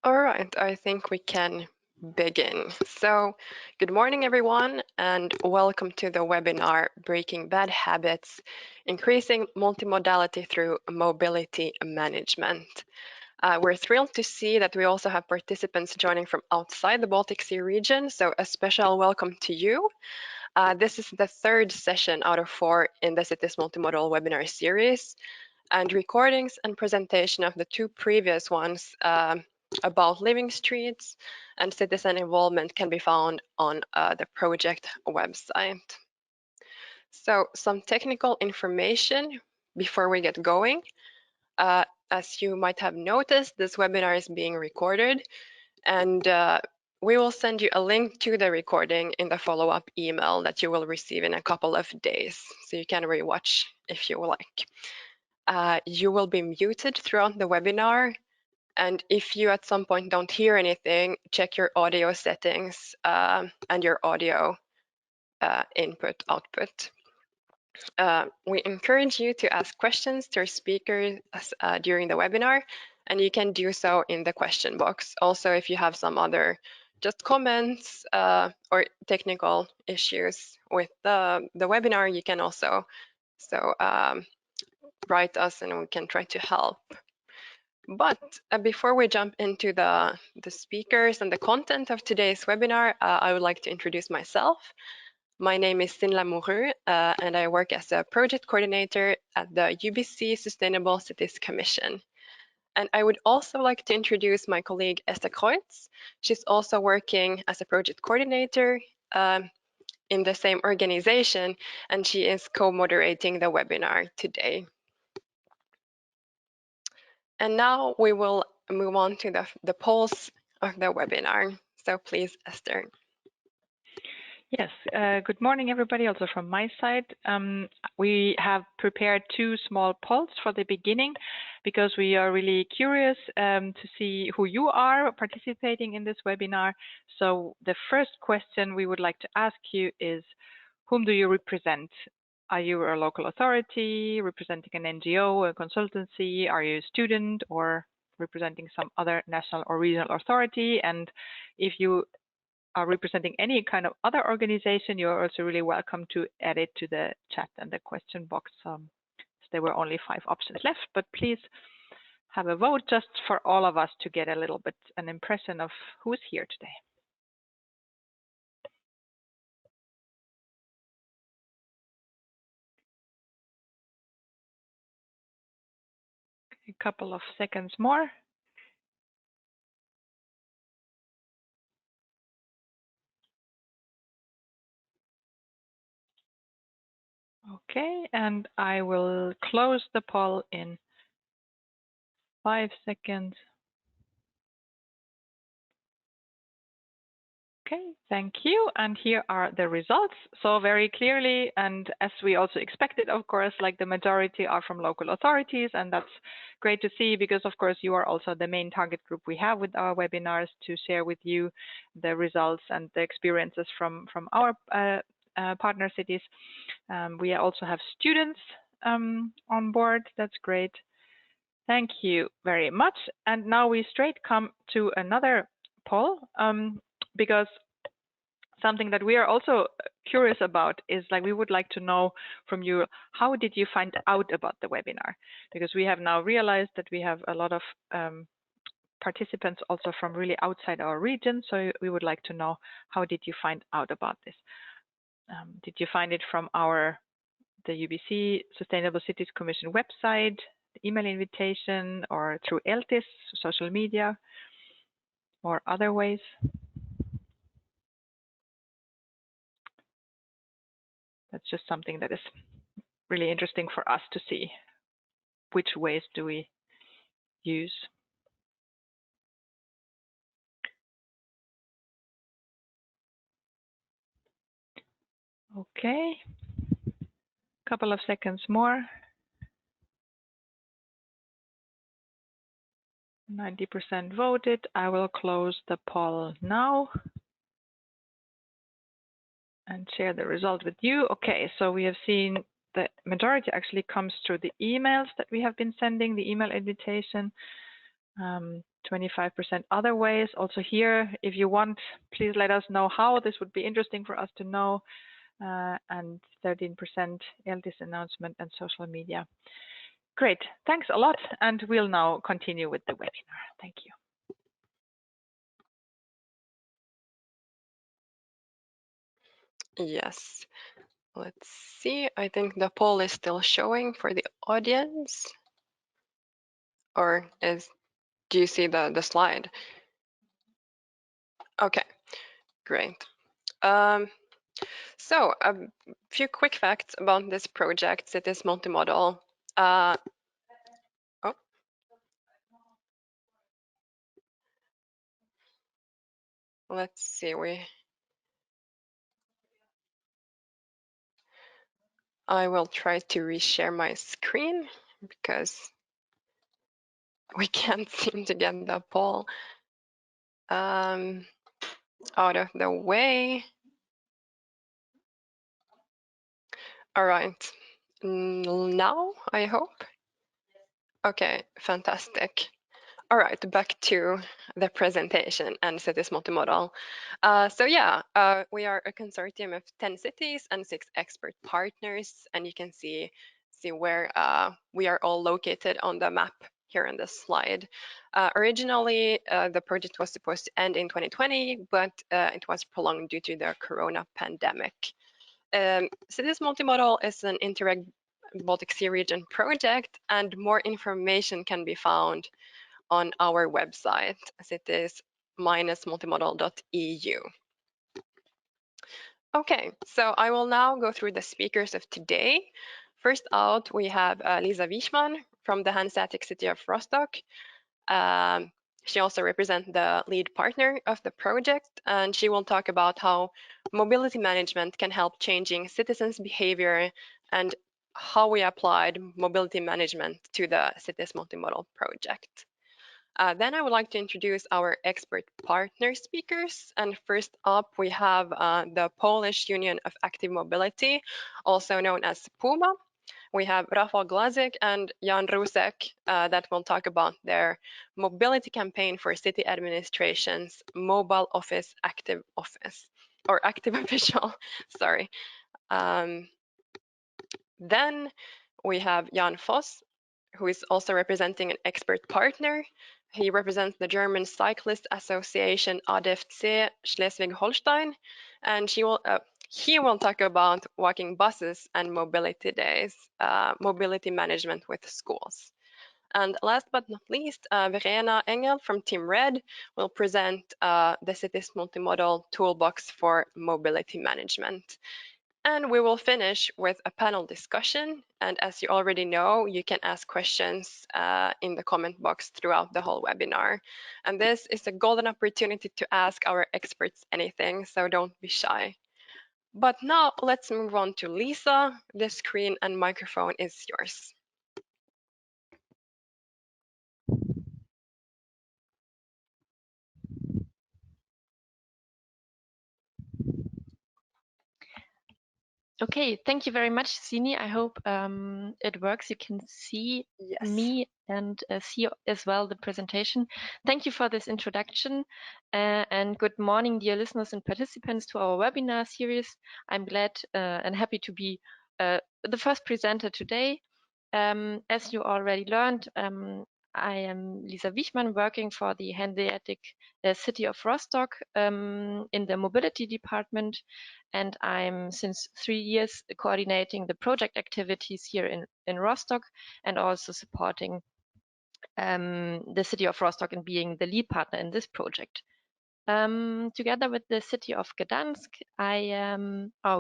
All right, I think we can begin. So, good morning, everyone, and welcome to the webinar Breaking Bad Habits, Increasing Multimodality Through Mobility Management. We're thrilled to see that we also have participants joining from outside the Baltic Sea region, so a special welcome to you. This is the third session out of 4 in the Cities Multimodal webinar series, and recordings and presentation of the 2 previous ones about living streets and citizen involvement can be found on the project website. So some technical information before we get going. As you might have noticed, this webinar is being recorded, and we will send you a link to the recording in the follow-up email that you will receive in a couple of days, so you can rewatch if you like. You will be muted throughout the webinar, and if you at some point don't hear anything, check your audio settings and your audio input-output. We encourage you to ask questions to our speakers during the webinar, and you can do so in the question box. Also, if you have some other just comments or technical issues with the webinar, you can also write us and we can try to help. But before we jump into the speakers and the content of today's webinar, I would like to introduce myself. My name is Sinla Mourou, and I work as a project coordinator at the UBC Sustainable Cities Commission. And I would also like to introduce my colleague Esther Kreutz. She's also working as a project coordinator in the same organization, and she is co-moderating the webinar today. And now we will move on to the polls of the webinar. So please, Esther. Yes, good morning, everybody, also from my side. We have prepared 2 small polls for the beginning because we are really curious to see who you are participating in this webinar. So the first question we would like to ask you is, whom do you represent? Are you a local authority, representing an NGO, a consultancy? Are you a student or representing some other national or regional authority? And if you are representing any kind of other organization, you're also really welcome to add it to the chat and the question box. So there were only 5 options left, but please have a vote just for all of us to get a little bit an impression of who's here today. A couple of seconds more. Okay, and I will close the poll in 5 seconds. Okay, thank you. And here are the results. So very clearly, and as we also expected, of course, like the majority are from local authorities, and that's great to see because, of course, you are also the main target group we have with our webinars to share with you the results and the experiences from our partner cities. We also have students on board. That's great. Thank you very much. And now we straight come to another poll. Because something that we are also curious about is like we would like to know from you, how did you find out about the webinar? Because we have now realized that we have a lot of participants also from really outside our region. So we would like to know, how did you find out about this? Did you find it from the UBC Sustainable Cities Commission website, the email invitation, or through ELTIS, social media, or other ways? That's just something that is really interesting for us to see. Which ways do we use? Okay, a couple of seconds more. 90% voted. I will close the poll now and share the result with you. Okay, so we have seen the majority actually comes through the emails that we have been sending, the email invitation. 25% other ways. Also here, if you want, please let us know how. This would be interesting for us to know. And 13% LDIS announcement and social media. Great, thanks a lot, and we'll now continue with the webinar. Thank you. Yes, let's see. I think the poll is still showing for the audience. Or do you see the slide? Okay, great. So a few quick facts about this project, Cities Multimodal. Oh, let's see. I will try to reshare my screen because we can't seem to get the poll out of the way. All right, now I hope. Okay, fantastic. All right, back to the presentation and cities multimodal. So yeah, we are a consortium of 10 cities and 6 expert partners, and you can see where we are all located on the map here on this slide. Originally, the project was supposed to end in 2020, but it was prolonged due to the corona pandemic. Cities Multimodal is an Interreg Baltic Sea region project, and more information can be found on our website, cities-multimodal.eu. Okay, so I will now go through the speakers of today. First out, we have Lisa Wichmann from the Hanseatic city of Rostock. She also represents the lead partner of the project, and she will talk about how mobility management can help changing citizens' behavior and how we applied mobility management to the Cities Multimodal project. Then I would like to introduce our expert partner speakers. And first up, we have the Polish Union of Active Mobility, also known as PUMA. We have Rafał Glazik and Jan Rusek that will talk about their mobility campaign for city administration's mobile office active office, or active official, sorry. Then we have Jan Voss, who is also representing an expert partner. He represents the German Cyclist Association ADFC Schleswig-Holstein, and he will talk about walking buses and mobility days, mobility management with schools. And last but not least, Verena Engel from Team Red will present the city's multimodal toolbox for mobility management. And we will finish with a panel discussion. And as you already know, you can ask questions in the comment box throughout the whole webinar. And this is a golden opportunity to ask our experts anything, so don't be shy. But now let's move on to Lisa. The screen and microphone is yours. Okay, thank you very much, Sini. I hope it works. You can see me and see as well the presentation. Thank you for this introduction and good morning, dear listeners and participants to our webinar series. I'm glad and happy to be the first presenter today. As you already learned, I am Lisa Wichmann, working for the Hanseatic city of Rostock in the mobility department, and I'm since 3 years coordinating the project activities here in Rostock and also supporting the city of Rostock and being the lead partner in this project. Together with the city of Gdansk,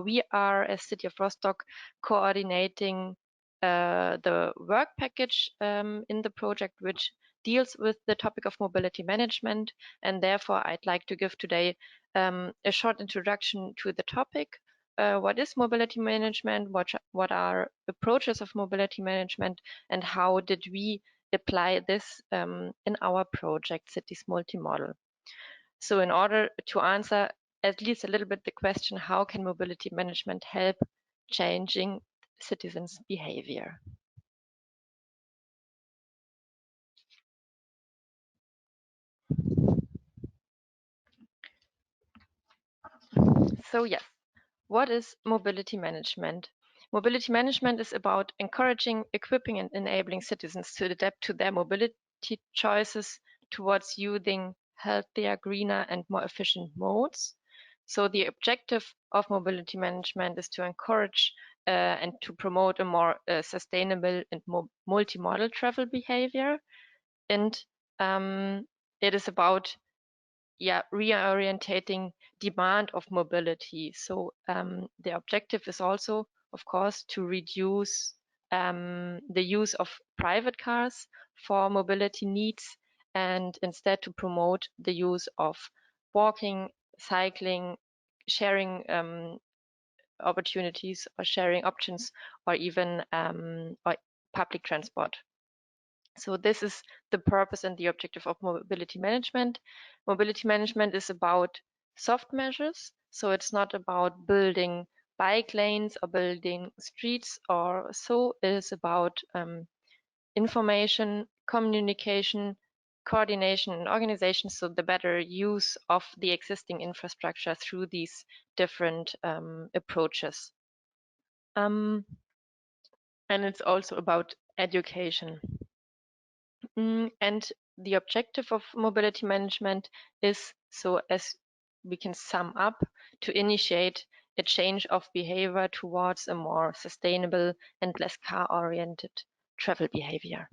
we are as city of Rostock coordinating the work package in the project, which deals with the topic of mobility management. And therefore, I'd like to give today a short introduction to the topic. What is mobility management? What are approaches of mobility management? And how did we apply this in our project, Cities Multimodal? So in order to answer at least a little bit the question, how can mobility management help changing citizens' behavior? So yes, what is mobility management? Mobility management is about encouraging, equipping, and enabling citizens to adapt to their mobility choices towards using healthier, greener, and more efficient modes. So the objective of mobility management is to encourage and to promote a more sustainable and multimodal travel behavior. And it is about reorientating demand of mobility. So the objective is also, of course, to reduce the use of private cars for mobility needs and instead to promote the use of walking, cycling, sharing opportunities or sharing options, or even or public transport. So this is the purpose and the objective of mobility management. Mobility management is about soft measures. So it's not about building bike lanes or building streets or so. It is about information, communication, coordination, and organization. So the better use of the existing infrastructure through these different approaches. And it's also about education. And the objective of mobility management is, so as we can sum up, to initiate a change of behavior towards a more sustainable and less car-oriented travel behavior.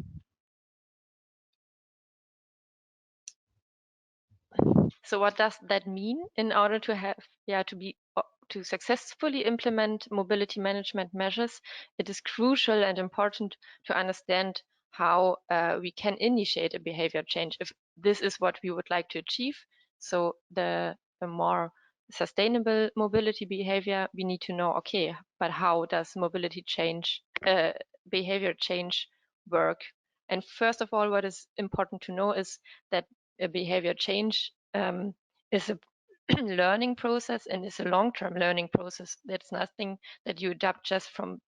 So what does that mean in order to have, to successfully implement mobility management measures? It is crucial and important to understand how we can initiate a behavior change if this is what we would like to achieve. So the more sustainable mobility behavior, we need to know, okay, but how does mobility change, behavior change work? And first of all, what is important to know is that a behavior change is a learning process and is a long-term learning process. That's nothing that you adapt just from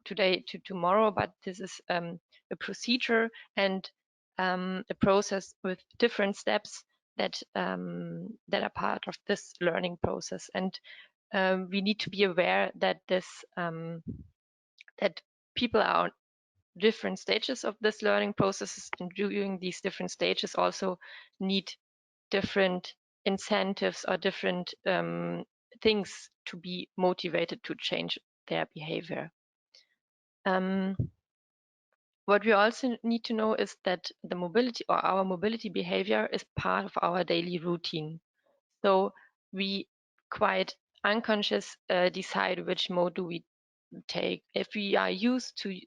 today to tomorrow, but this is a procedure and a process with different steps that that are part of this learning process. And we need to be aware that this that people are on different stages of this learning processes, and during these different stages also need different incentives or different things to be motivated to change their behavior. What we also need to know is that the mobility or our mobility behavior is part of our daily routine. So we quite unconscious decide which mode do we take. If we are used to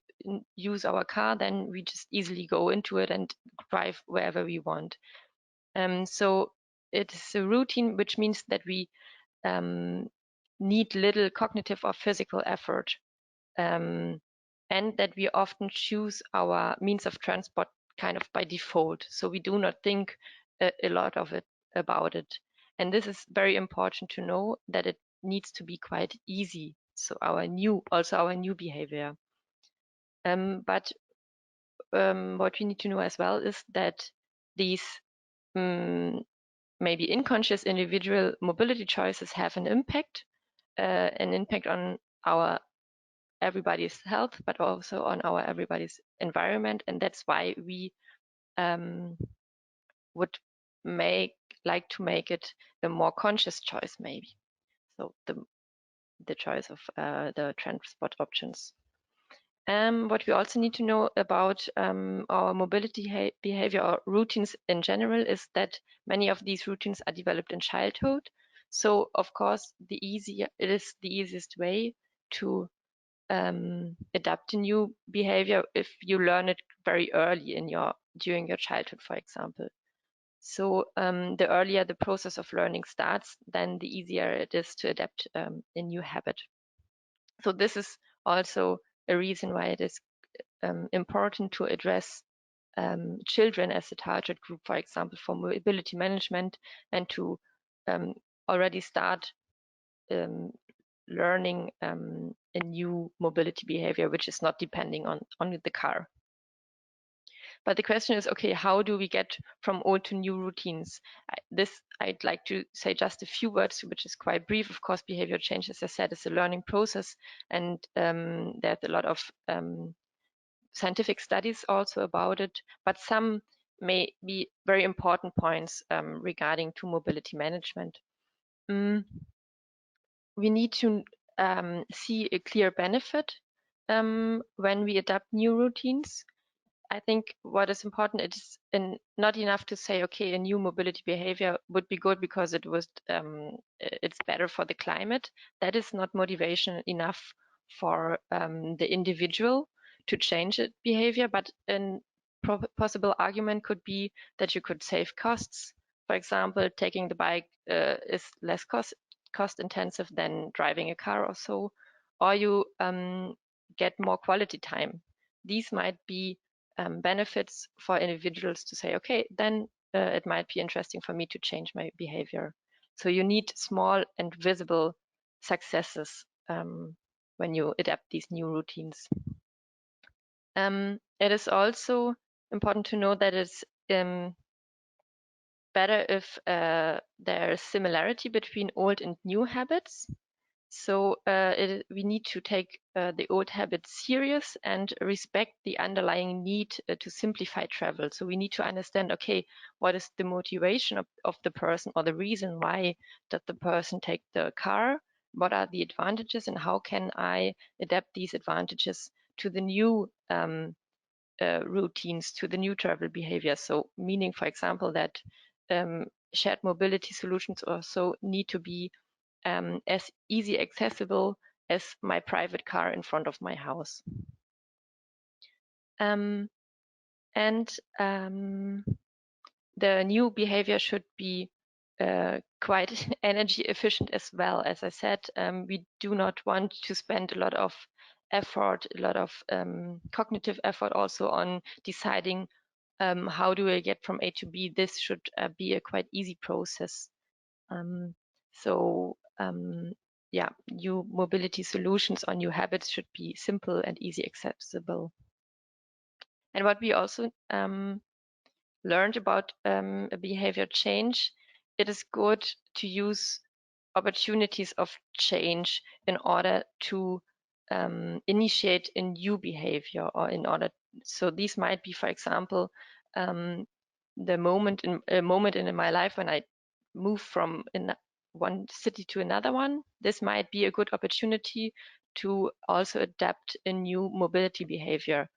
use our car, then we just easily go into it and drive wherever we want. So it's a routine, which means that we need little cognitive or physical effort, and that we often choose our means of transport kind of by default. So we do not think a lot of it about it. And this is very important to know, that it needs to be quite easy. So our new behavior. But what we need to know as well is that these maybe unconscious individual mobility choices have an impact on our everybody's health, but also on our everybody's environment. And that's why we would like to make it a more conscious choice, maybe. So the choice of the transport options. What we also need to know about our mobility behavior or routines in general is that many of these routines are developed in childhood. So of course, it is the easiest way to adapt a new behavior if you learn it very early during your childhood, for example. So the earlier the process of learning starts, then the easier it is to adapt a new habit. So this is also a reason why it is important to address children as a target group, for example, for mobility management, and to already start learning a new mobility behavior, which is not depending on the car. But the question is, okay, how do we get from old to new routines? I'd like to say just a few words, which is quite brief. Of course, behavior change, as I said, is a learning process, and there's a lot of scientific studies also about it, but some may be very important points regarding to mobility management. We need to see a clear benefit when we adopt new routines. I think what is important, it's not enough to say, okay, a new mobility behavior would be good because it's better for the climate. That is not motivation enough for the individual to change its behavior, but a possible argument could be that you could save costs. For example, taking the bike is less cost intensive than driving a car or so, or you get more quality time. These might be benefits for individuals to say, okay, then it might be interesting for me to change my behavior. So you need small and visible successes when you adapt these new routines. It is also important to know that it's better if there is similarity between old and new habits. So we need to take the old habits serious and respect the underlying need to simplify travel. So we need to understand, okay, what is the motivation of the person, or the reason why did the person take the car? What are the advantages, and how can I adapt these advantages to the new routines, to the new travel behavior? So meaning, for example, that shared mobility solutions also need to be as easy accessible as my private car in front of my house. And the new behavior should be quite energy efficient as well. As I said, we do not want to spend a lot of effort, a lot of cognitive effort also on deciding how do I get from A to B. This should be a quite easy process. Yeah, new mobility solutions or new habits should be simple and easy accessible. And what we also learned about a behavior change, it is good to use opportunities of change in order to initiate a new behavior, or in order, so these might be, for example, the moment in my life when I move from one city to another one. This might be a good opportunity to also adapt a new mobility behavior,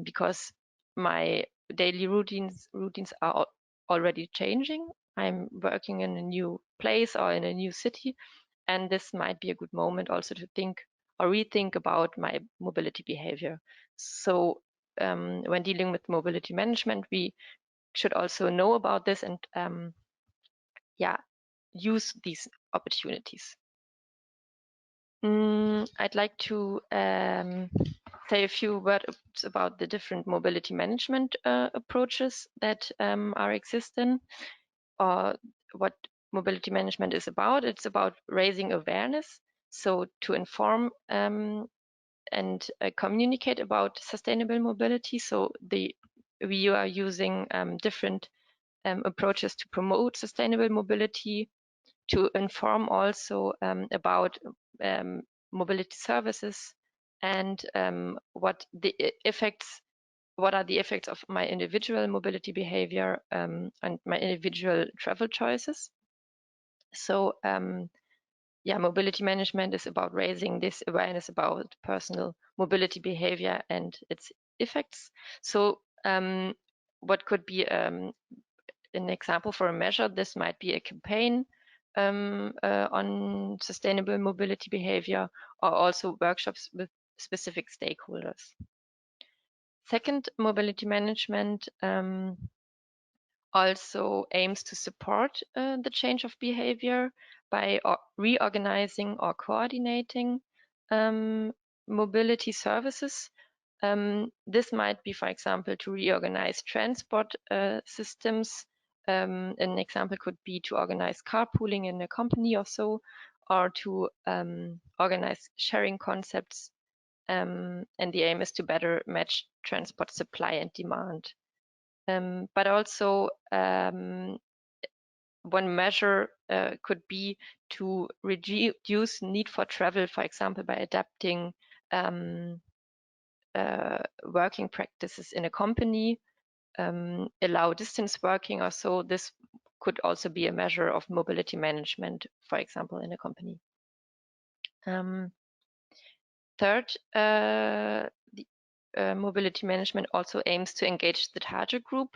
because my daily routines are already changing. I'm working in a new place or in a new city, and this might be a good moment also to think or rethink about my mobility behavior. So when dealing with mobility management, we should also know about this and use these opportunities. I'd like to say a few words about the different mobility management approaches that are existing, or what mobility management is about. It's about raising awareness, so to inform and communicate about sustainable mobility. So we are using different approaches to promote sustainable mobility, to inform also about mobility services, and what are the effects of my individual mobility behavior and my individual travel choices. So mobility management is about raising this awareness about personal mobility behavior and its effects. So what could be an example for a measure? This might be a campaign on sustainable mobility behavior, or also workshops with specific stakeholders. Second, mobility management also aims to support the change of behavior by reorganizing or coordinating mobility services. This might be, for example, to reorganize transport systems. An example could be to organize carpooling in a company or so, or to organize sharing concepts and the aim is to better match transport supply and demand. But also one measure could be to reduce need for travel, for example, by adapting working practices in a company, allow distance working or so. This could also be a measure of mobility management, for example, in a company. Third, the mobility management also aims to engage the target group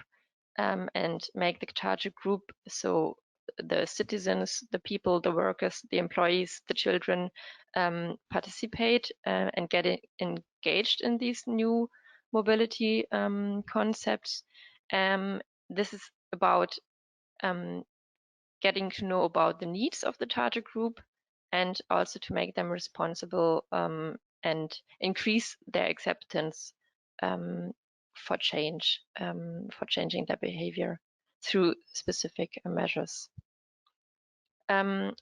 and make the target group, so the citizens, the people, the workers, the employees, the children, participate and get engaged in these new mobility concepts. This is about getting to know about the needs of the target group and also to make them responsible and increase their acceptance for change, for changing their behavior through specific measures.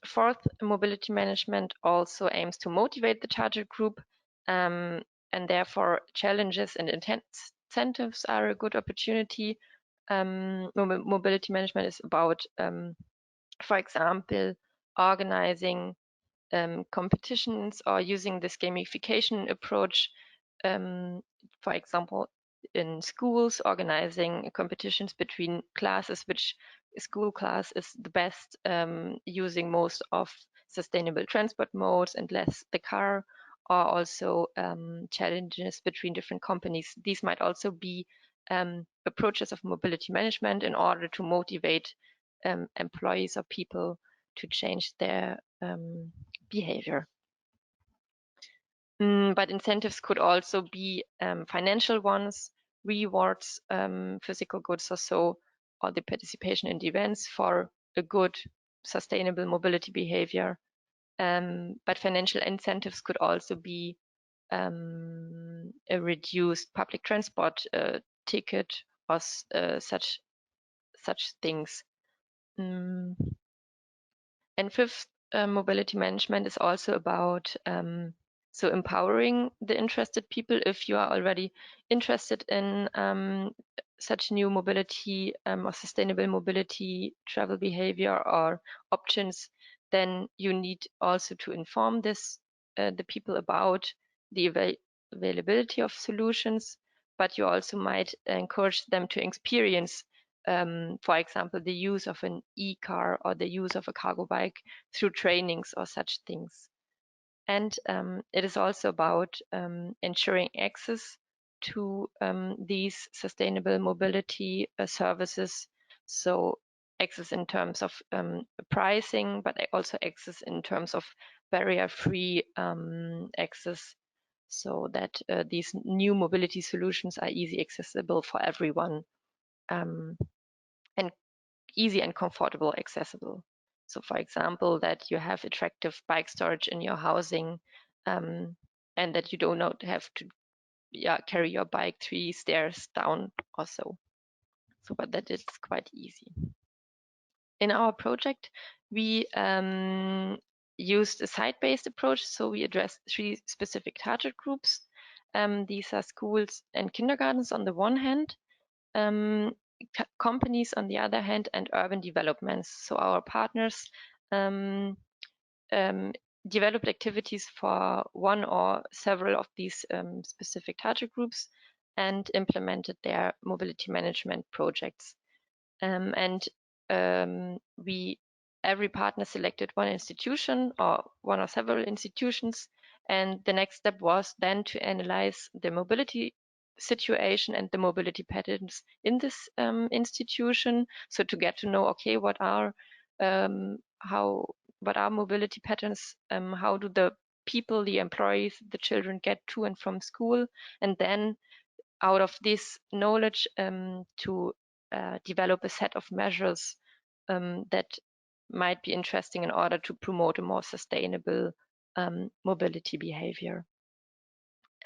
Fourth, mobility management also aims to motivate the target group, and therefore challenges and incentives are a good opportunity. Mobility management is about, for example, organizing competitions or using this gamification approach, for example, in schools, organizing competitions between classes, which school class is the best, using most of sustainable transport modes and less the car, or also challenges between different companies. These might also be approaches of mobility management in order to motivate employees or people to change their behavior. But incentives could also be financial ones, rewards, physical goods or so, or the participation in events for a good sustainable mobility behavior. But financial incentives could also be a reduced public transport ticket or such things. And fifth, mobility management is also about so empowering the interested people. If you are already interested in such new mobility or sustainable mobility travel behavior or options, then you need also to inform the people about the availability of solutions, but you also might encourage them to experience, for example, the use of an e-car or the use of a cargo bike through trainings or such things. And it is also about ensuring access to these sustainable mobility services. So access in terms of pricing, but also access in terms of barrier-free access, so that these new mobility solutions are easy accessible for everyone. And easy and comfortable accessible. So for example, that you have attractive bike storage in your housing, and that you do not have to carry your bike 3 stairs down or so. But that is quite easy. In our project, we used a site-based approach. So we addressed 3 specific target groups. These are schools and kindergartens on the one hand, companies on the other hand, and urban developments. So our partners developed activities for one or several of these specific target groups and implemented their mobility management projects. Every partner selected one institution or one or several institutions, and the next step was then to analyze the mobility situation and the mobility patterns in this institution. So to get to know, okay, what are mobility patterns? How do the people, the employees, the children get to and from school? And then out of this knowledge, to develop a set of measures that might be interesting in order to promote a more sustainable mobility behavior.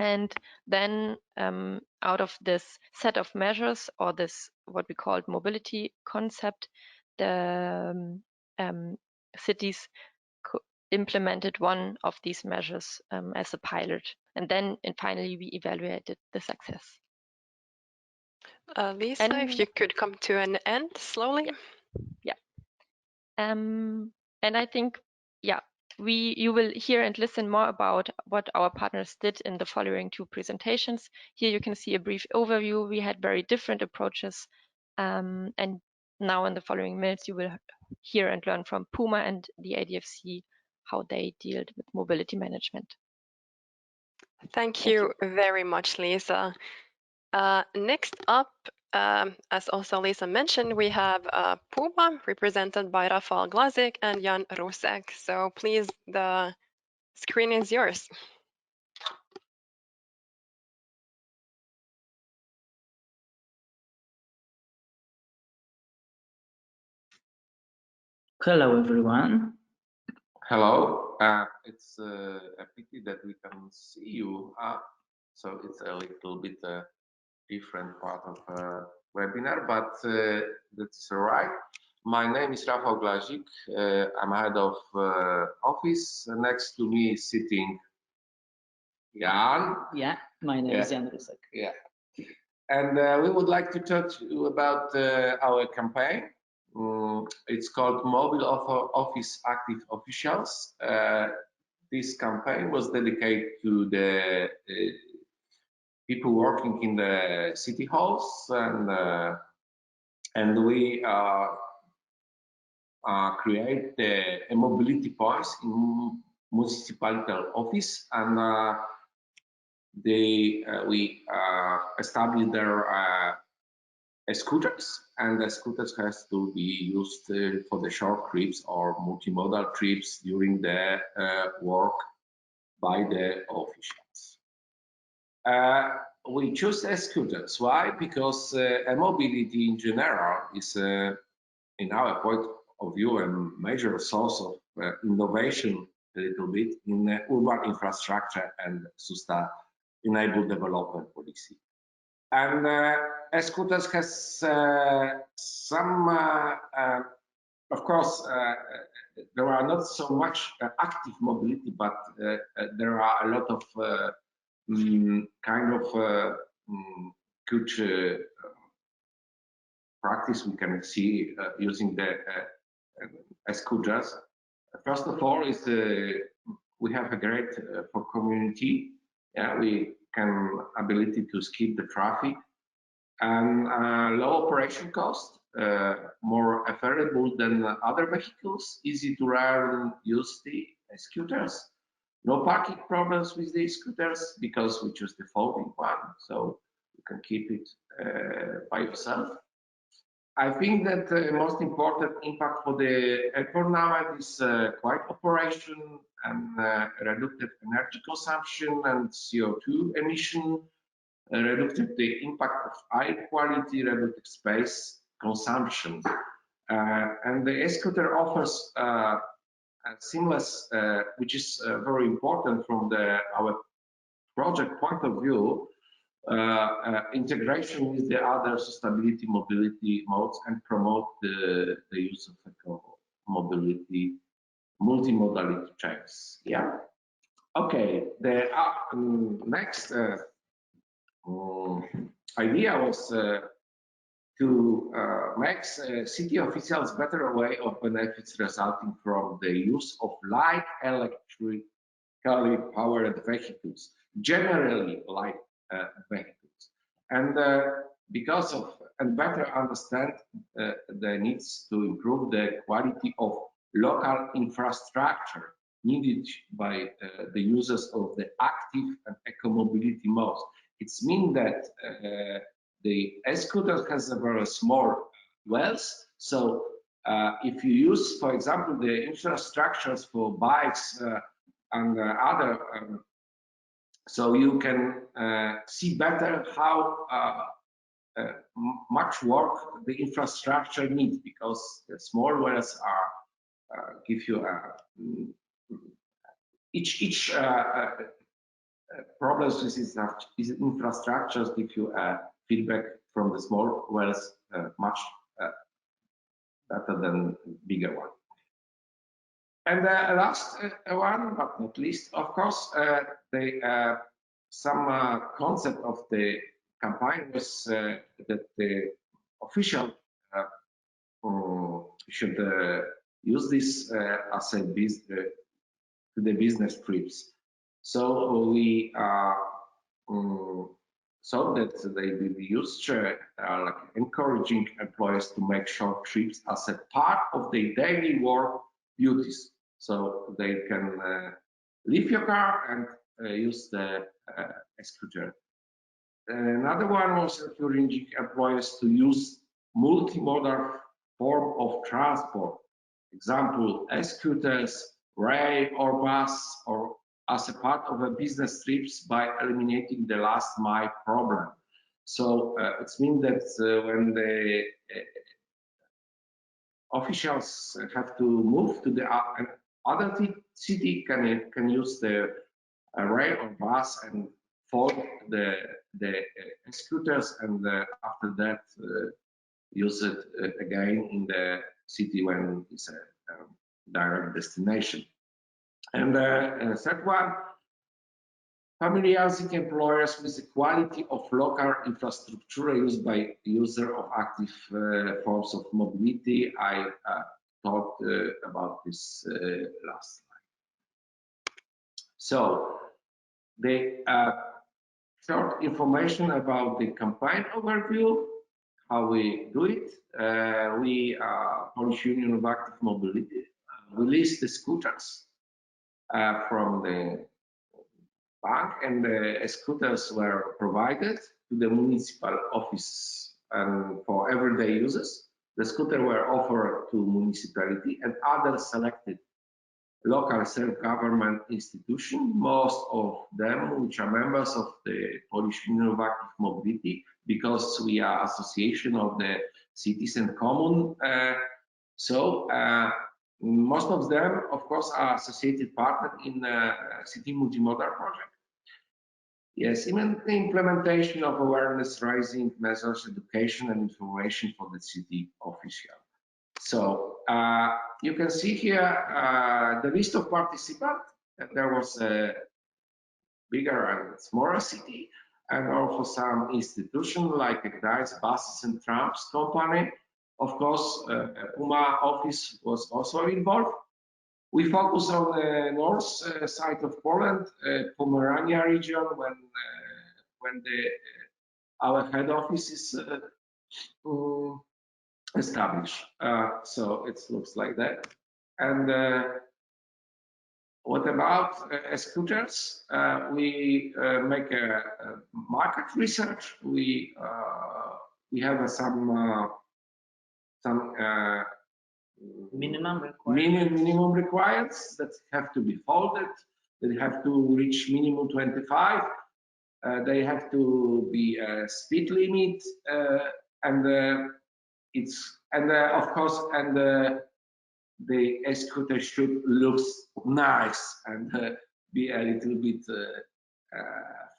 And then out of this set of measures, or this what we called mobility concept, the cities implemented one of these measures as a pilot, and then finally we evaluated the success. Lisa, if you could come to an end slowly. Yeah. And I think, yeah, you will hear and listen more about what our partners did in the following two presentations. Here you can see a brief overview. We had very different approaches. And now in the following minutes, you will hear and learn from Puma and the ADFC how they dealt with mobility management. Thank you very much, Lisa. Next up, as also Lisa mentioned, we have Puma represented by Rafał Glazik and Jan Rusek. So please, the screen is yours. Hello, everyone. Hello. It's a pity that we can see you, so it's a little bit different part of webinar, but that's all right. My name is Rafał Glazik. I'm head of office. Next to me is sitting Jan. Yeah, my name is Jan Rusek. Yeah. And we would like to talk to you about our campaign. It's called Mobile Office Active Officials. This campaign was dedicated to the people working in the city halls, and we create a mobility points in municipality office, and we establish their scooters, and the scooters has to be used for the short trips or multimodal trips during the work by the officials. We choose scooters. Why? Because mobility in general is, in our point of view, a major source of innovation a little bit in urban infrastructure and sustainable development policy. And scooters has some, of course, there are not so much active mobility, but there are a lot of kind of good practice we can see using the scooters. First of all, is we have a great for community. Yeah, we can ability to skip the traffic, and low operation cost, more affordable than other vehicles, easy to run, use the scooters. No parking problems with the scooters because we choose the folding one, so you can keep it by yourself. I think that the most important impact for the environment is quiet operation and reduced energy consumption and CO2 emission, reduced the impact of air quality, reduced space consumption. And the scooter offers seamless, which is very important from our project point of view, integration with the other sustainability mobility modes and promote the use of eco-mobility multimodality chains. Yeah. Okay. The next idea was to make city officials better way of benefits resulting from the use of light electrically powered vehicles, generally light vehicles, and because of and better understand the needs to improve the quality of local infrastructure needed by the users of the active and eco-mobility modes. It's mean that the scooter has a very small wheels, so if you use, for example, the infrastructures for bikes and other, so you can see better how much work the infrastructure needs, because the small wheels are give you each problems with these infrastructures give you feedback from the small wells much better than bigger one. And the last one, but not least, of course, some concept of the campaign was that the official should use this as a to the business trips. So we so that they will be used like encouraging employees to make short trips as a part of their daily work duties. So they can leave your car and use the scooter. Another one was encouraging employees to use multimodal form of transport. Example, scooters, rail or bus, or as a part of a business trips by eliminating the last mile problem. So it means that when the officials have to move to the other city, can use the rail or bus and fold the scooters, and after that use it again in the city when it's a direct destination. And the third one, familiarizing employers with the quality of local infrastructure used by user of active forms of mobility. I talked about this last slide. So the short information about the campaign overview, how we do it. We, Polish Union of Active Mobility, released the scooters from the bank, and the scooters were provided to the municipal office and for everyday uses. The scooters were offered to municipality and other selected local self-government institutions, most of them which are members of the Polish Union of Active Mobility, because we are association of the cities and commune. Most of them, of course, are associated partners in the city multimodal project. Yes, even the implementation of awareness raising measures, education and information for the city official. So you can see here the list of participants. There was a bigger and smaller city, and also some institutions like the Gdańsk Buses and Trams company. Of course, Puma office was also involved. We focus on the north side of Poland, Pomerania region, when our head office is established. So it looks like that. And what about scooters? We make a market research. We have some minimum requirements that have to be folded. They have to reach minimum 25. They have to be a speed limit, and of course, and the scooter should look nice and be a little bit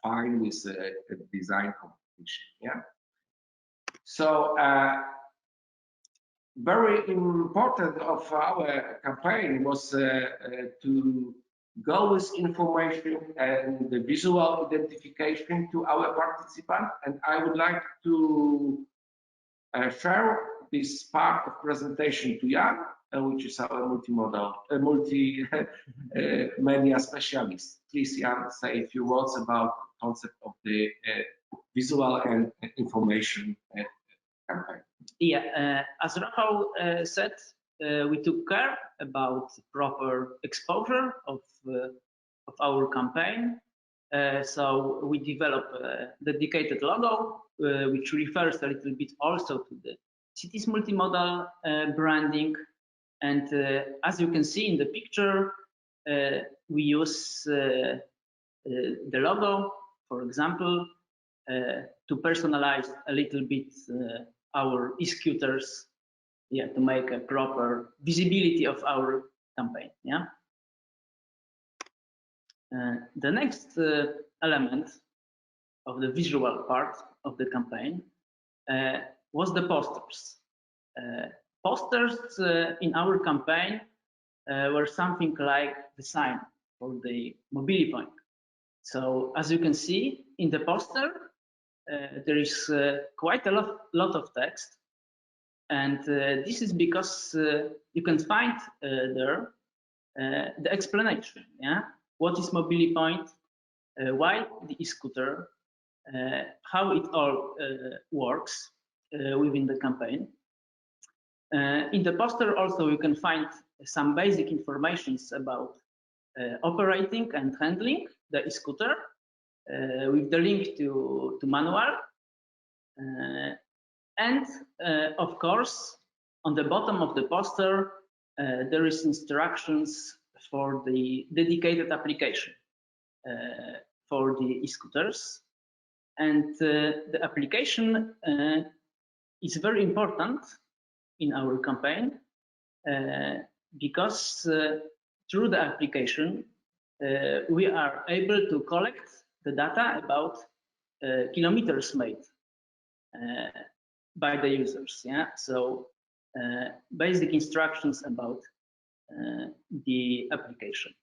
fine with a design competition. Yeah. So very important of our campaign was to go with information and the visual identification to our participants, and I would like to share this part of presentation to Jan, which is our multimedia specialist. Please, Jan, say a few words about the concept of the visual and information campaign. Yeah, as Rafał said, we took care about proper exposure of our campaign. So we developed a dedicated logo, which refers a little bit also to the cities multimodal branding. And as you can see in the picture, we use the logo, for example, to personalize a little bit our e-scooters, yeah, to make a proper visibility of our campaign. Yeah. The next element of the visual part of the campaign was the posters. Posters in our campaign were something like the sign for the mobility point. So as you can see in the poster, there is quite a lot of text, and this is because you can find there the explanation. Yeah, what is mobility point? Why the e-scooter? How it all works within the campaign. In the poster also you can find some basic informations about operating and handling the e-scooter with the link to manual. And of course, on the bottom of the poster, there is instructions for the dedicated application for the e-scooters. And the application is very important in our campaign because through the application, we are able to collect the data about kilometers made by the users. Yeah, so basic instructions about the application.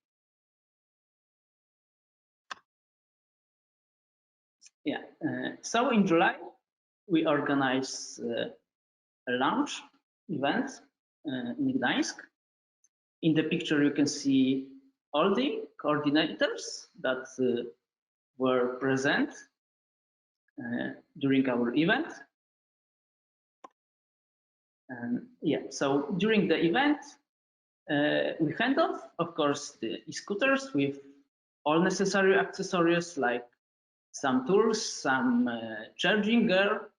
Yeah, so in July, we organized a launch event in Gdańsk. In the picture, you can see all the coordinators that were present during our event. Yeah, so during the event, we hand off, of course, the e-scooters with all necessary accessories like some tools, some charging gear,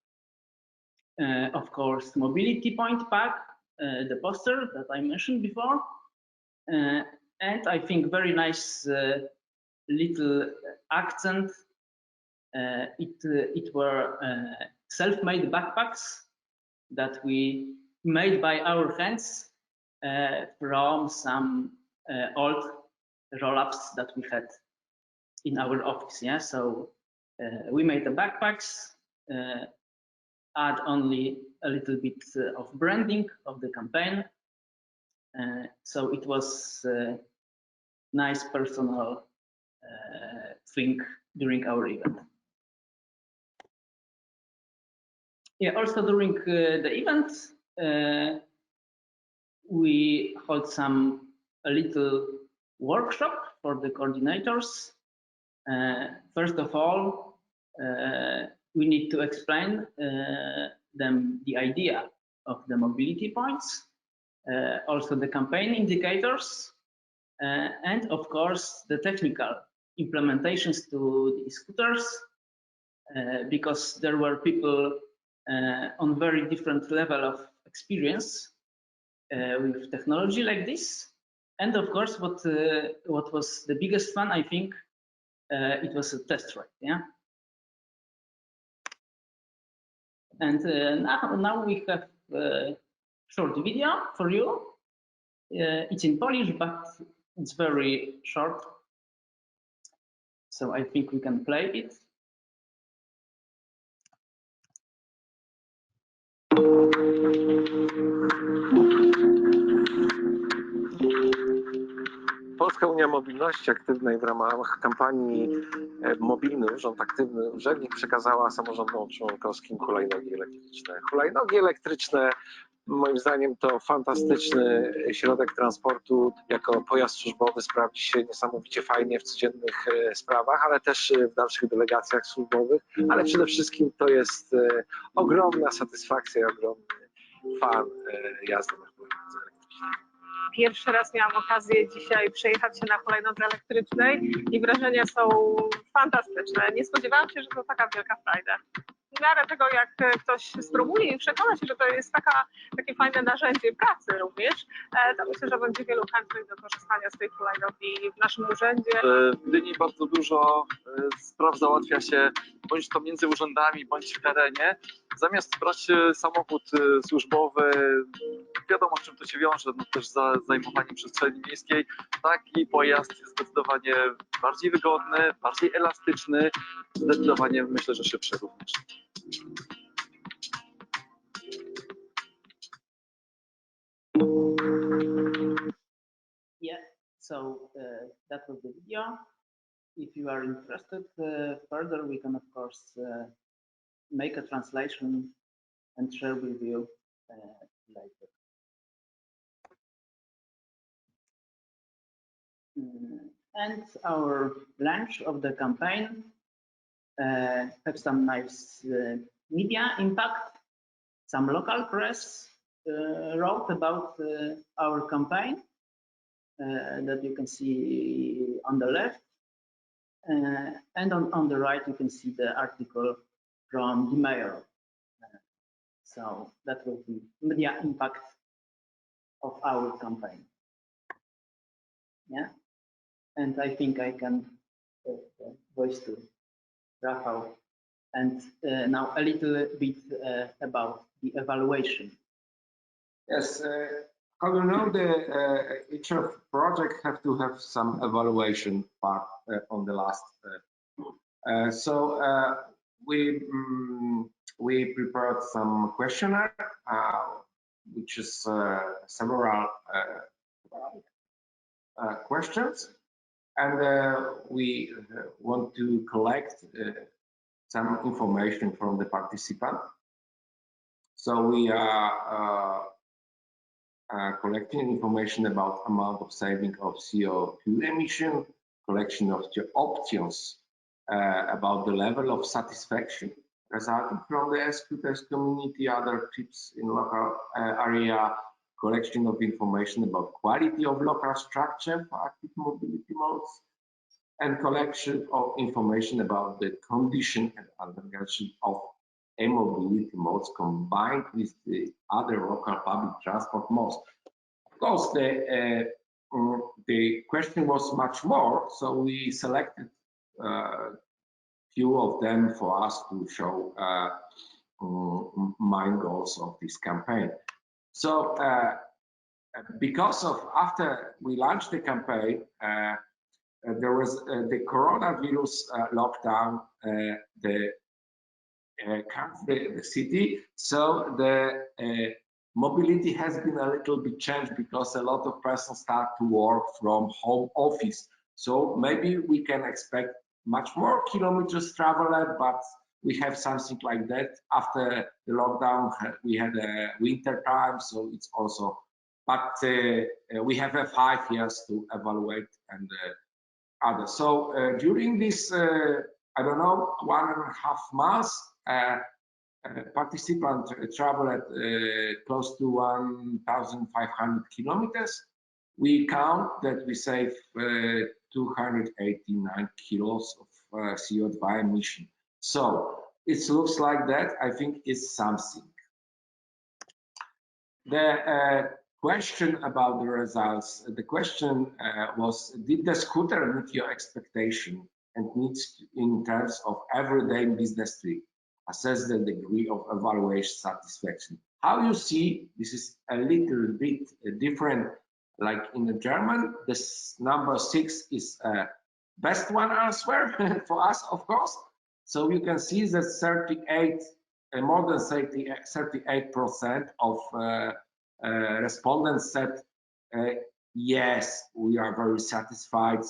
of course, mobility point pack, the poster that I mentioned before, and I think very nice little accent. It were self-made backpacks that we made by our hands from some old roll-ups that we had in our office. Yeah, so we made the backpacks, add only a little bit of branding of the campaign. So it was a nice personal thing during our event. Yeah, also during the event, we hold a little workshop for the coordinators. First of all, we need to explain them the idea of the mobility points, also the campaign indicators, and of course the technical implementations to the scooters, because there were people on very different level of experience with technology like this. And of course, what was the biggest fun, I think, it was a test ride. Yeah. And now we have a short video for you. It's in Polish, but it's very short. So I think we can play it. Polska Unia Mobilności Aktywnej w ramach kampanii Mobilny Urząd Aktywny Urzędnik przekazała samorządom członkowskim hulajnogi elektryczne. Hulajnogi elektryczne, moim zdaniem, to fantastyczny środek transportu. Jako pojazd służbowy sprawdzi się niesamowicie fajnie w codziennych sprawach, ale też w dalszych delegacjach służbowych, ale przede wszystkim to jest ogromna satysfakcja i ogromny fan jazdy na hulajnodze elektrycznej. Pierwszy raz miałam okazję dzisiaj przejechać się na hulajnodze elektrycznej i wrażenia są fantastyczne. Nie spodziewałam się, że to taka wielka frajda. W miarę tego, jak ktoś spróbuje i przekona się, że to jest takie fajne narzędzie pracy również, to myślę, że będzie wielu chętnych do korzystania z tej hulajnogi w naszym urzędzie. W Gdyni bardzo dużo spraw załatwia się bądź to między urzędami, bądź w terenie. Zamiast brać samochód służbowy, wiadomo, czym to się wiąże, no też za zajmowanie przestrzeni miejskiej, taki pojazd jest zdecydowanie bardziej wygodny, bardziej elastyczny, zdecydowanie myślę, że szybszy również. So that was the video. If you are interested further, we can of course make a translation and share with you later. And our launch of the campaign have some nice media impact. Some local press wrote about our campaign that you can see on the left. And on the right, you can see the article from the mayor. So that was the media impact of our campaign. Yeah, and I think I can voice to Rafał. And now a little bit about the evaluation. Yes, how you know, each of project have to have some evaluation part on the last. So we prepared some questionnaire, which is several questions, and we want to collect some information from the participant. So we are collecting information about amount of saving of CO2 emission, collection of the options about the level of satisfaction resulting from the scooters community, other tips in local area, collection of information about quality of local structure for active mobility modes, and collection of information about the condition and undergraduate of e-mobility modes combined with the other local public transport modes. Of course, the question was much more, so we selected few of them for us to show main goals of this campaign. So because of after we launched the campaign, there was the coronavirus lockdown the country, the city. So the mobility has been a little bit changed because a lot of persons start to work from home office. So maybe we can expect much more kilometers traveled, but we have something like that. After the lockdown, we had a winter time, so it's also, but we have 5 years to evaluate and others. So during this, I don't know, 1.5 months, participants traveled close to 1,500 kilometers. We count that we save 289 kilos of CO2 emission. So it looks like that. I think it's something. The question about the results, the question was, did the scooter meet your expectation and needs in terms of everyday business trip? Assess the degree of evaluation satisfaction. How you see, this is a little bit different, like in the German, this number 6 is best one answer for us, of course. So you can see that 38, more than 38% of respondents said, yes, we are very satisfied.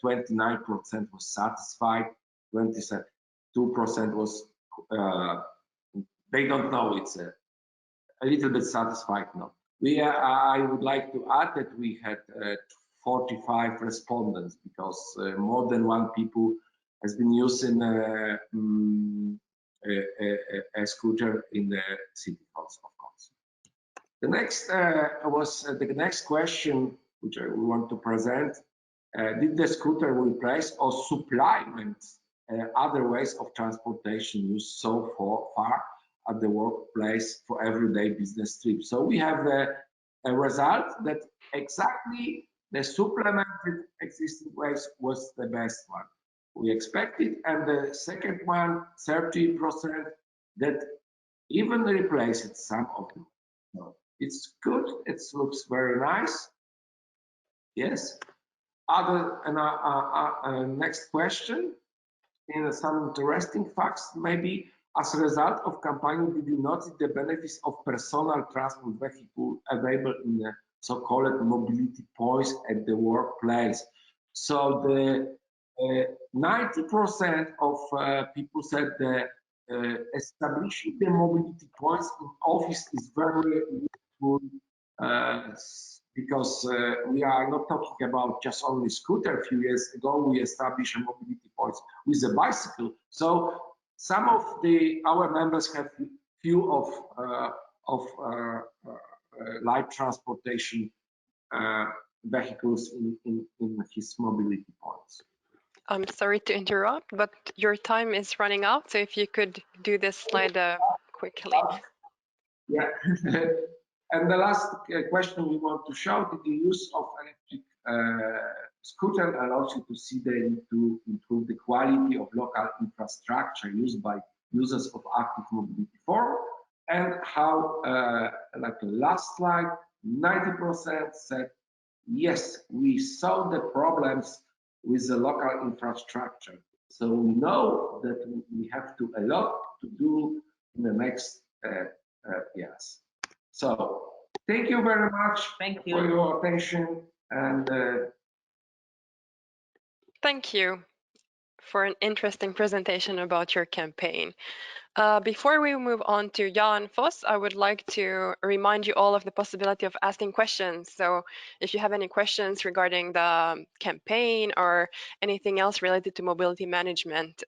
29% was satisfied, 22% was they don't know, it's a little bit satisfied now. I would like to add that we had 45 respondents because more than one people has been using a scooter in the city also, of course. The next was the next question which I want to present. Did the scooter replace or supplement other ways of transportation used so far at the workplace for everyday business trips? So we have a result that exactly the supplemented existing ways was the best one we expected, and the second one, 30%, that even replaced some of them. So it's good. It looks very nice. Yes. Next question. In some interesting facts, maybe as a result of campaign, did you notice the benefits of personal transport vehicle available in so-called mobility points at the workplace. So the 90% of people said that establishing the mobility points in office is very useful because we are not talking about just only scooter. A few years ago, we established a mobility points with a bicycle. So some of our members have few of light transportation vehicles in his mobility points. I'm sorry to interrupt, but your time is running out. So if you could do this slide quickly. Yeah. And the last question we want to show that the use of electric scooter allows you to see the need to improve the quality of local infrastructure used by users of active mobility forum, and how, like the last slide, 90% said, yes, we saw the problems with the local infrastructure. So we know that we have to a lot to do in the next years. So thank you very much for your attention, and thank you for an interesting presentation about your campaign. Before we move on to Jan Foss, I would like to remind you all of the possibility of asking questions. So if you have any questions regarding the campaign or anything else related to mobility management,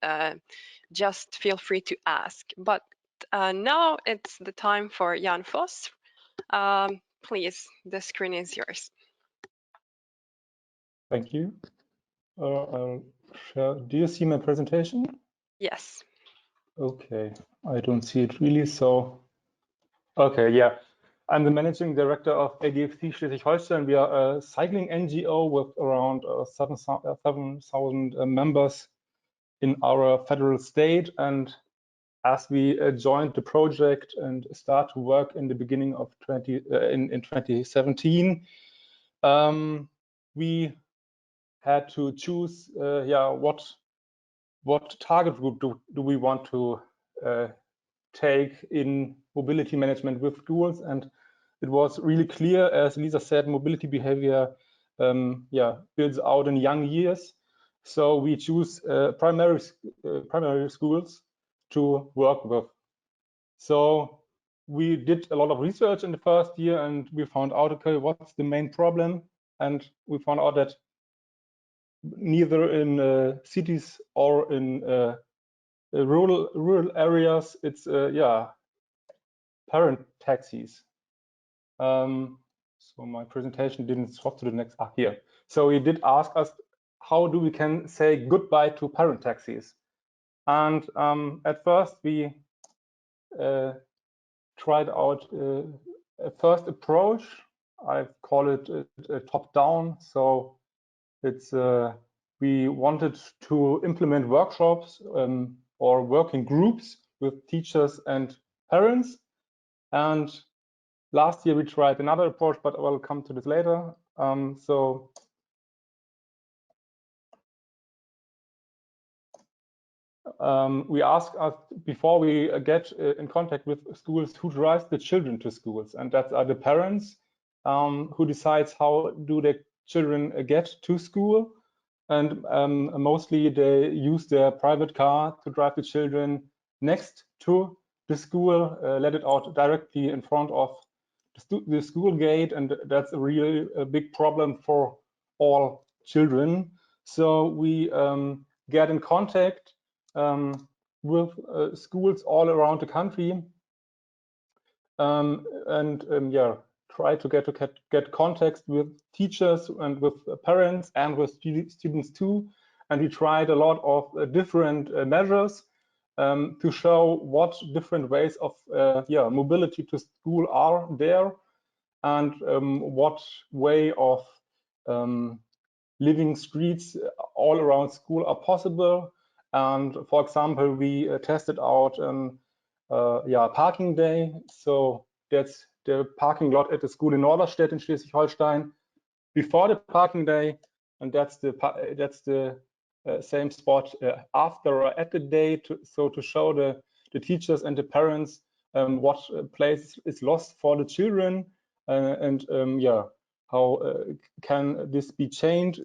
just feel free to ask. But now it's the time for Jan Foss. Please, the screen is yours. Thank you. I'll share. Do you see my presentation? Yes. Okay, I don't see it really, so okay, yeah. I'm the managing director of ADFC Schleswig-Holstein. We are a cycling NGO with around 7,000 members in our federal state. And as we joined the project and start to work in the beginning of 2017, we had to choose, what target group do we want to take in mobility management with schools. And it was really clear, as Lisa said, mobility behavior builds out in young years. So we choose primary schools to work with. So we did a lot of research in the first year, and we found out, okay, what's the main problem? And we found out that neither in cities or in rural areas, it's parent taxis. So my presentation didn't swap to the next here. So he did ask us, how do we can say goodbye to parent taxis? And at first we tried out a first approach. I call it a top-down. So it's we wanted to implement workshops or working groups with teachers and parents. And last year we tried another approach, but I will come to this later. We asked us before we get in contact with schools, who drives the children to schools, and that are the parents who decides how do the children get to school. And mostly they use their private car to drive the children next to the school, let it out directly in front of the school gate, and that's a really big problem for all children. So we get in contact with schools all around the country, and try to get contact with teachers and with parents and with students too. And we tried a lot of different measures to show what different ways of mobility to school are there, and what way of living streets all around school are possible. And for example, we tested out parking day. So that's the parking lot at the school in Norderstedt in Schleswig-Holstein before the parking day, and that's the same spot after or at the day, to show the teachers and the parents what place is lost for the children, can this be changed.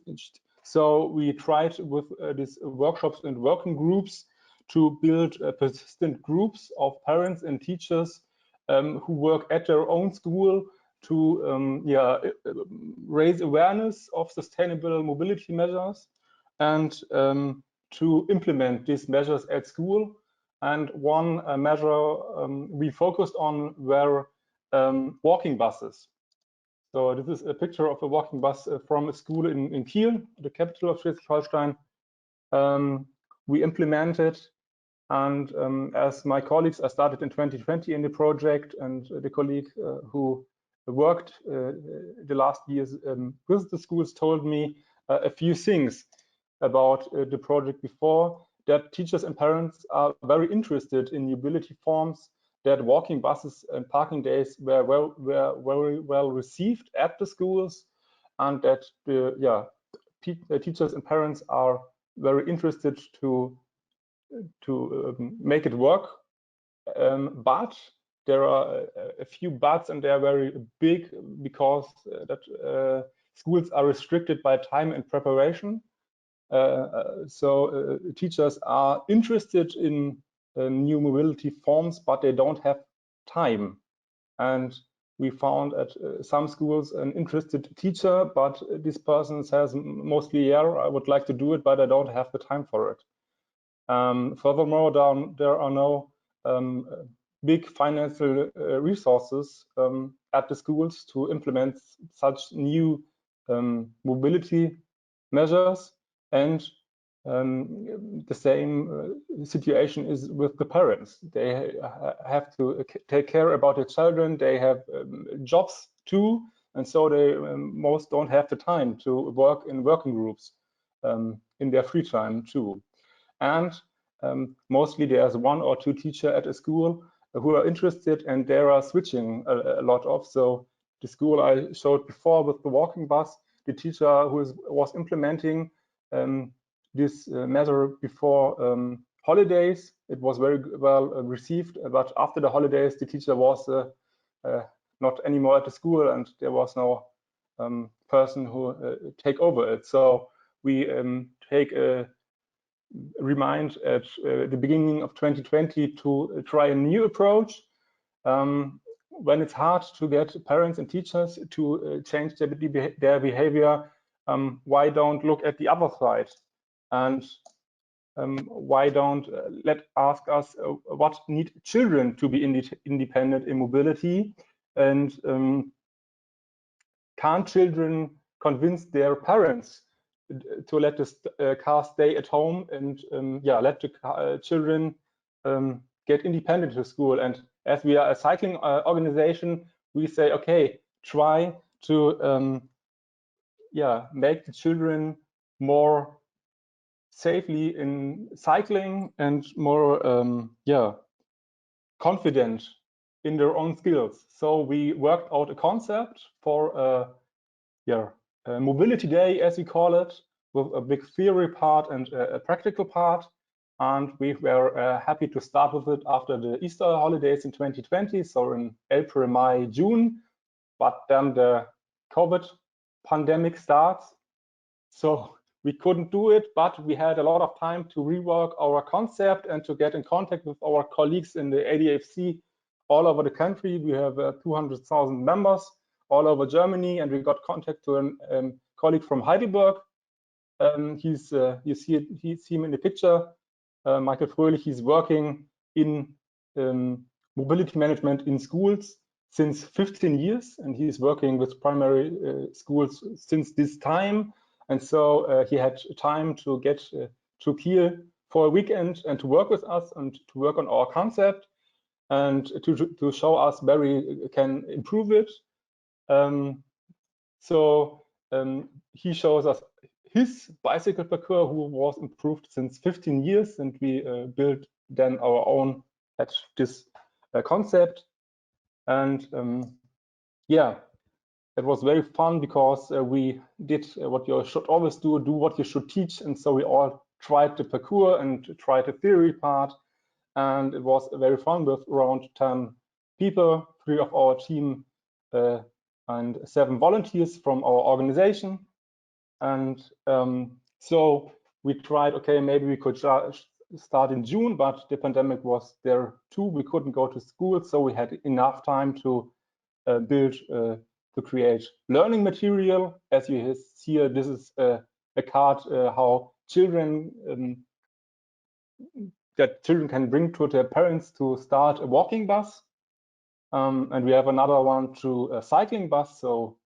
So we tried with these workshops and working groups to build persistent groups of parents and teachers who work at their own school to raise awareness of sustainable mobility measures and to implement these measures at school. And one measure we focused on were walking buses. So this is a picture of a walking bus from a school in Kiel, the capital of Schleswig-Holstein. We implemented, and as my colleagues, I started in 2020 in the project, and the colleague who worked the last years with the schools told me a few things about the project before, that teachers and parents are very interested in mobility forms, that walking buses and parking days were very well received at the schools, and that the teachers and parents are very interested to make it work. But there are a few buts, and they are very big because schools are restricted by time and preparation. So teachers are interested in new mobility forms, but they don't have time. And we found at some schools an interested teacher, but this person says mostly, yeah, I would like to do it, but I don't have the time for it. Furthermore, there are no big financial resources at the schools to implement such new mobility measures. And the same situation is with the parents. They have to take care about their children. They have jobs too, and so they most don't have the time to work in working groups in their free time too. And mostly there's one or two teachers at a school who are interested, and they are switching a lot of. So the school I showed before with the walking bus, the teacher who was implementing this measure before holidays, it was very well received, but after the holidays the teacher was not anymore at the school, and there was no person who take over it. So we take a remind at the beginning of 2020 to try a new approach. When it's hard to get parents and teachers to change their behavior, why don't look at the other side? And why don't ask us what need children to be independent in mobility? And can't children convince their parents to let the car stay at home and let the children get independent to school? And as we are a cycling organization, we say, okay, try to make the children more safely in cycling and more confident in their own skills. So we worked out a concept for a mobility day, as we call it, with a big theory part and a practical part. And we were happy to start with it after the Easter holidays in 2020, so in April, May, June. But then the COVID pandemic starts, so we couldn't do it, but we had a lot of time to rework our concept and to get in contact with our colleagues in the ADFC all over the country. We have 200,000 members all over Germany, and we got contact to a colleague from Heidelberg. You see him in the picture, Michael Fröhlich. He's working in mobility management in schools since 15 years, and he's working with primary schools since this time. And so he had time to get to Kiel for a weekend and to work with us and to work on our concept and to show us where we can improve it. He shows us his bicycle parcours, who was improved since 15 years, and we built then our own at this concept. And it was very fun because we did what you should always do what you should teach. And so we all tried the parcours and tried the theory part. And it was very fun with around 10 people. 3 of our team and 7 volunteers from our organization. And so we tried, okay, maybe we could start in June, but the pandemic was there too. We couldn't go to school, so we had enough time to to create learning material. As you see here, this is a card how children that children can bring to their parents to start a walking bus. And we have another one to a cycling bus, so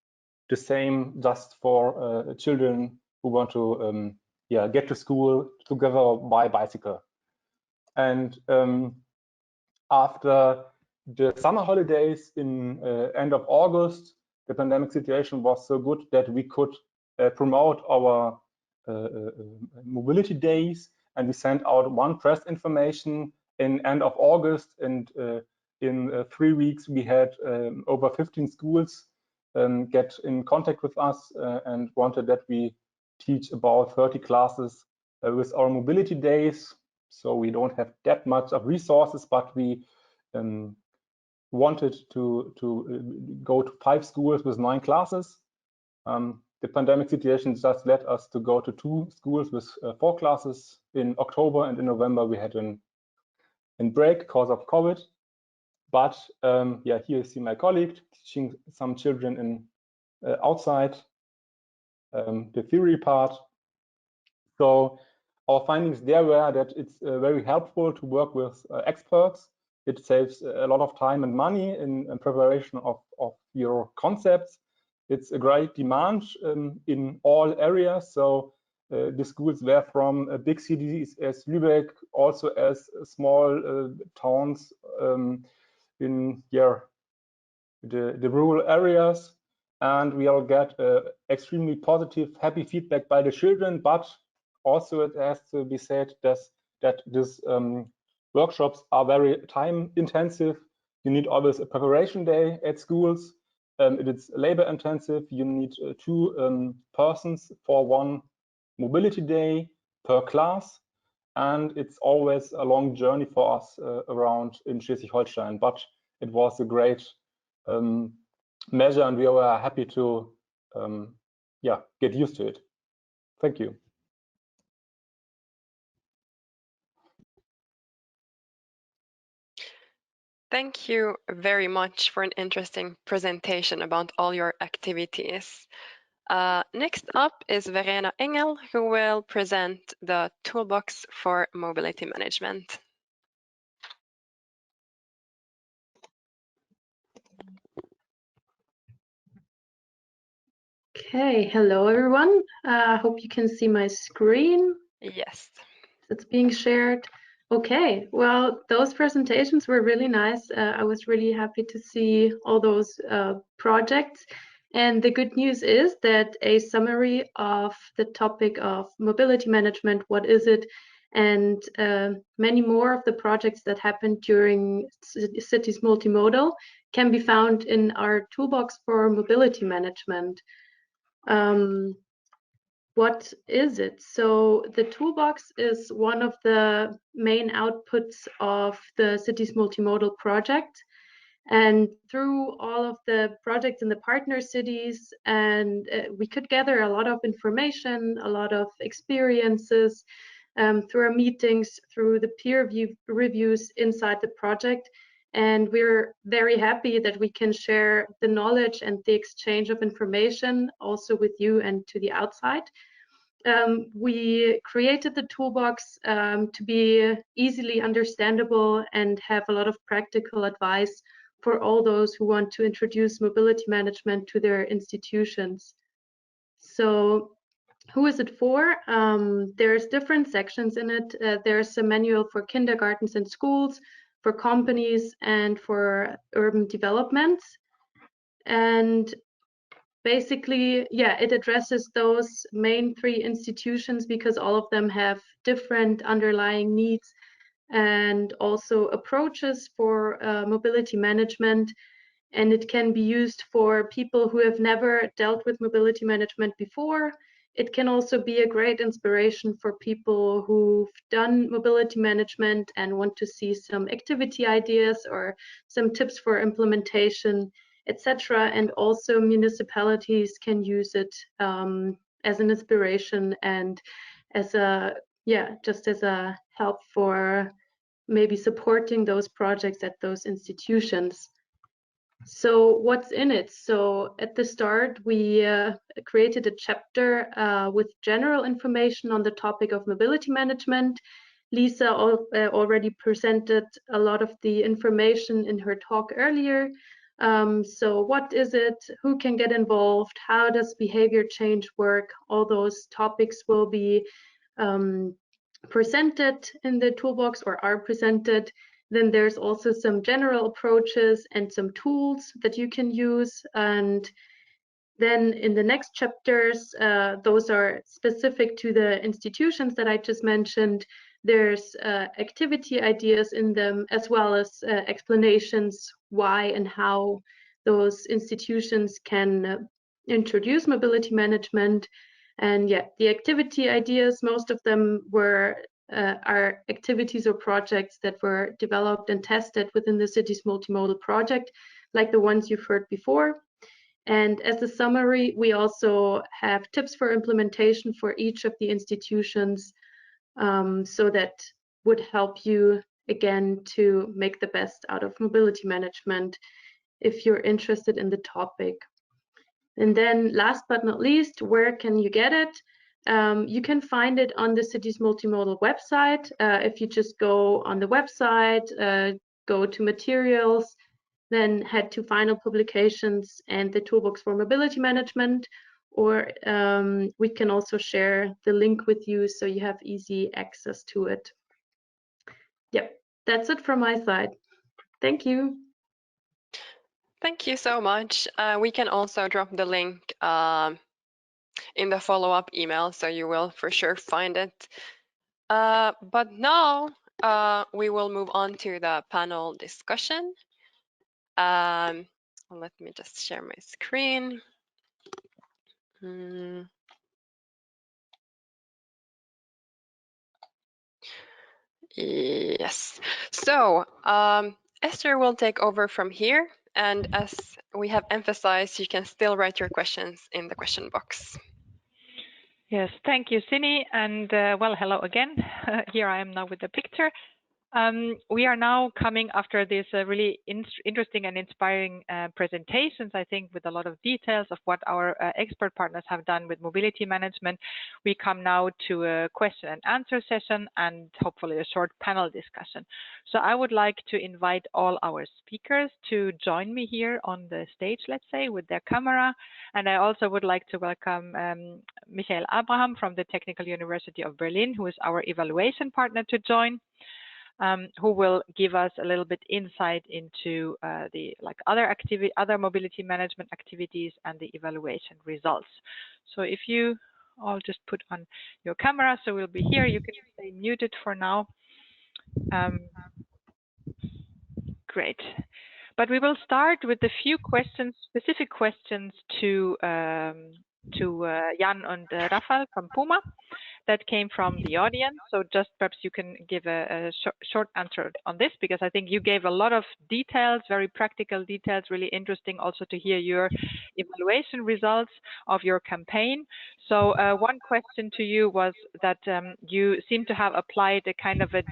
the same just for children who want to get to school together by bicycle. And after the summer holidays in end of August, the pandemic situation was so good that we could promote our mobility days, and we sent out one press information in end of August, and in 3 weeks we had over 15 schools get in contact with us and wanted that we teach about 30 classes with our mobility days. So we don't have that much of resources, but we wanted to go to 5 schools with 9 classes. The pandemic situation just led us to go to 2 schools with 4 classes. In October and in November we had a break because of COVID. But yeah, here you see my colleague teaching some children in outside the theory part. So our findings there were that it's very helpful to work with experts. It saves a lot of time and money in preparation of your concepts. It's a great demand in all areas. So the schools were from big cities as Lübeck, also as small towns in the rural areas. And we all get extremely positive, happy feedback by the children. But also it has to be said that these workshops are very time intensive. You need always a preparation day at schools. It is labor intensive. You need 2 persons for 1 mobility day per class. And it's always a long journey for us around in Schleswig-Holstein. But it was a great measure, and we were happy to get used to it. Thank you. Thank you very much for an interesting presentation about all your activities. Next up is Verena Engel, who will present the Toolbox for Mobility Management. Okay, hello everyone. I hope you can see my screen. Yes. It's being shared. Okay, well, those presentations were really nice. I was really happy to see all those projects. And the good news is that a summary of the topic of mobility management, what is it, and many more of the projects that happened during Cities Multimodal can be found in our toolbox for mobility management. What is it? So the toolbox is one of the main outputs of the Cities Multimodal project. And through all of the projects in the partner cities, and we could gather a lot of information, a lot of experiences through our meetings, through the peer reviews inside the project. And we're very happy that we can share the knowledge and the exchange of information also with you and to the outside. We created the toolbox to be easily understandable and have a lot of practical advice for all those who want to introduce mobility management to their institutions. So who is it for? There's different sections in it. There's a manual for kindergartens and schools, for companies, and for urban developments. And basically, yeah, it addresses those main 3 institutions because all of them have different underlying needs and also approaches for mobility management. And it can be used for people who have never dealt with mobility management before. It can also be a great inspiration for people who've done mobility management and want to see some activity ideas or some tips for implementation. etc. And also municipalities can use it as an inspiration and as a, yeah, just as a help for maybe supporting those projects at those institutions. So what's in it? So at the start, we created a chapter with general information on the topic of mobility management. Lisa already presented a lot of the information in her talk earlier. So what is it? Who can get involved? How does behavior change work? All those topics will be presented in the toolbox or are presented. Then there's also some general approaches and some tools that you can use. And then in the next chapters, those are specific to the institutions that I just mentioned. There's activity ideas in them, as well as explanations why and how those institutions can introduce mobility management. And yeah, the activity ideas, most of them are activities or projects that were developed and tested within the Cities Multimodal project, like the ones you've heard before. And as a summary, we also have tips for implementation for each of the institutions, so that would help you, again, to make the best out of mobility management if you're interested in the topic. And then last but not least, where can you get it? You can find it on the Cities Multimodal website. If you just go on the website, go to materials, then head to final publications and the toolbox for mobility management, or we can also share the link with you so you have easy access to it. Yep, that's it from my side. Thank you. Thank you so much. We can also drop the link in the follow-up email, so you will for sure find it. But now we will move on to the panel discussion. Let me just share my screen. Yes. So Esther will take over from here. And as we have emphasized, you can still write your questions in the question box. Yes, thank you, Sini. And well, hello again. Here I am now with the picture. We are now coming after this really interesting and inspiring presentations, I think, with a lot of details of what our expert partners have done with mobility management. We come now to a question and answer session and hopefully a short panel discussion. So I would like to invite all our speakers to join me here on the stage, let's say, with their camera. And I also would like to welcome Michael Abraham from the Technical University of Berlin, who is our evaluation partner, to join. Who will give us a little bit insight into the other mobility management activities and the evaluation results. So if you all just put on your camera, so we'll be here. You can stay muted for now. Great. But we will start with a few questions, specific questions to Jan and Rafael from Puma that came from the audience. So just perhaps you can give a short answer on this, because I think you gave a lot of details, very practical details, really interesting also to hear your evaluation results of your campaign. So one question to you was that you seem to have applied a kind of a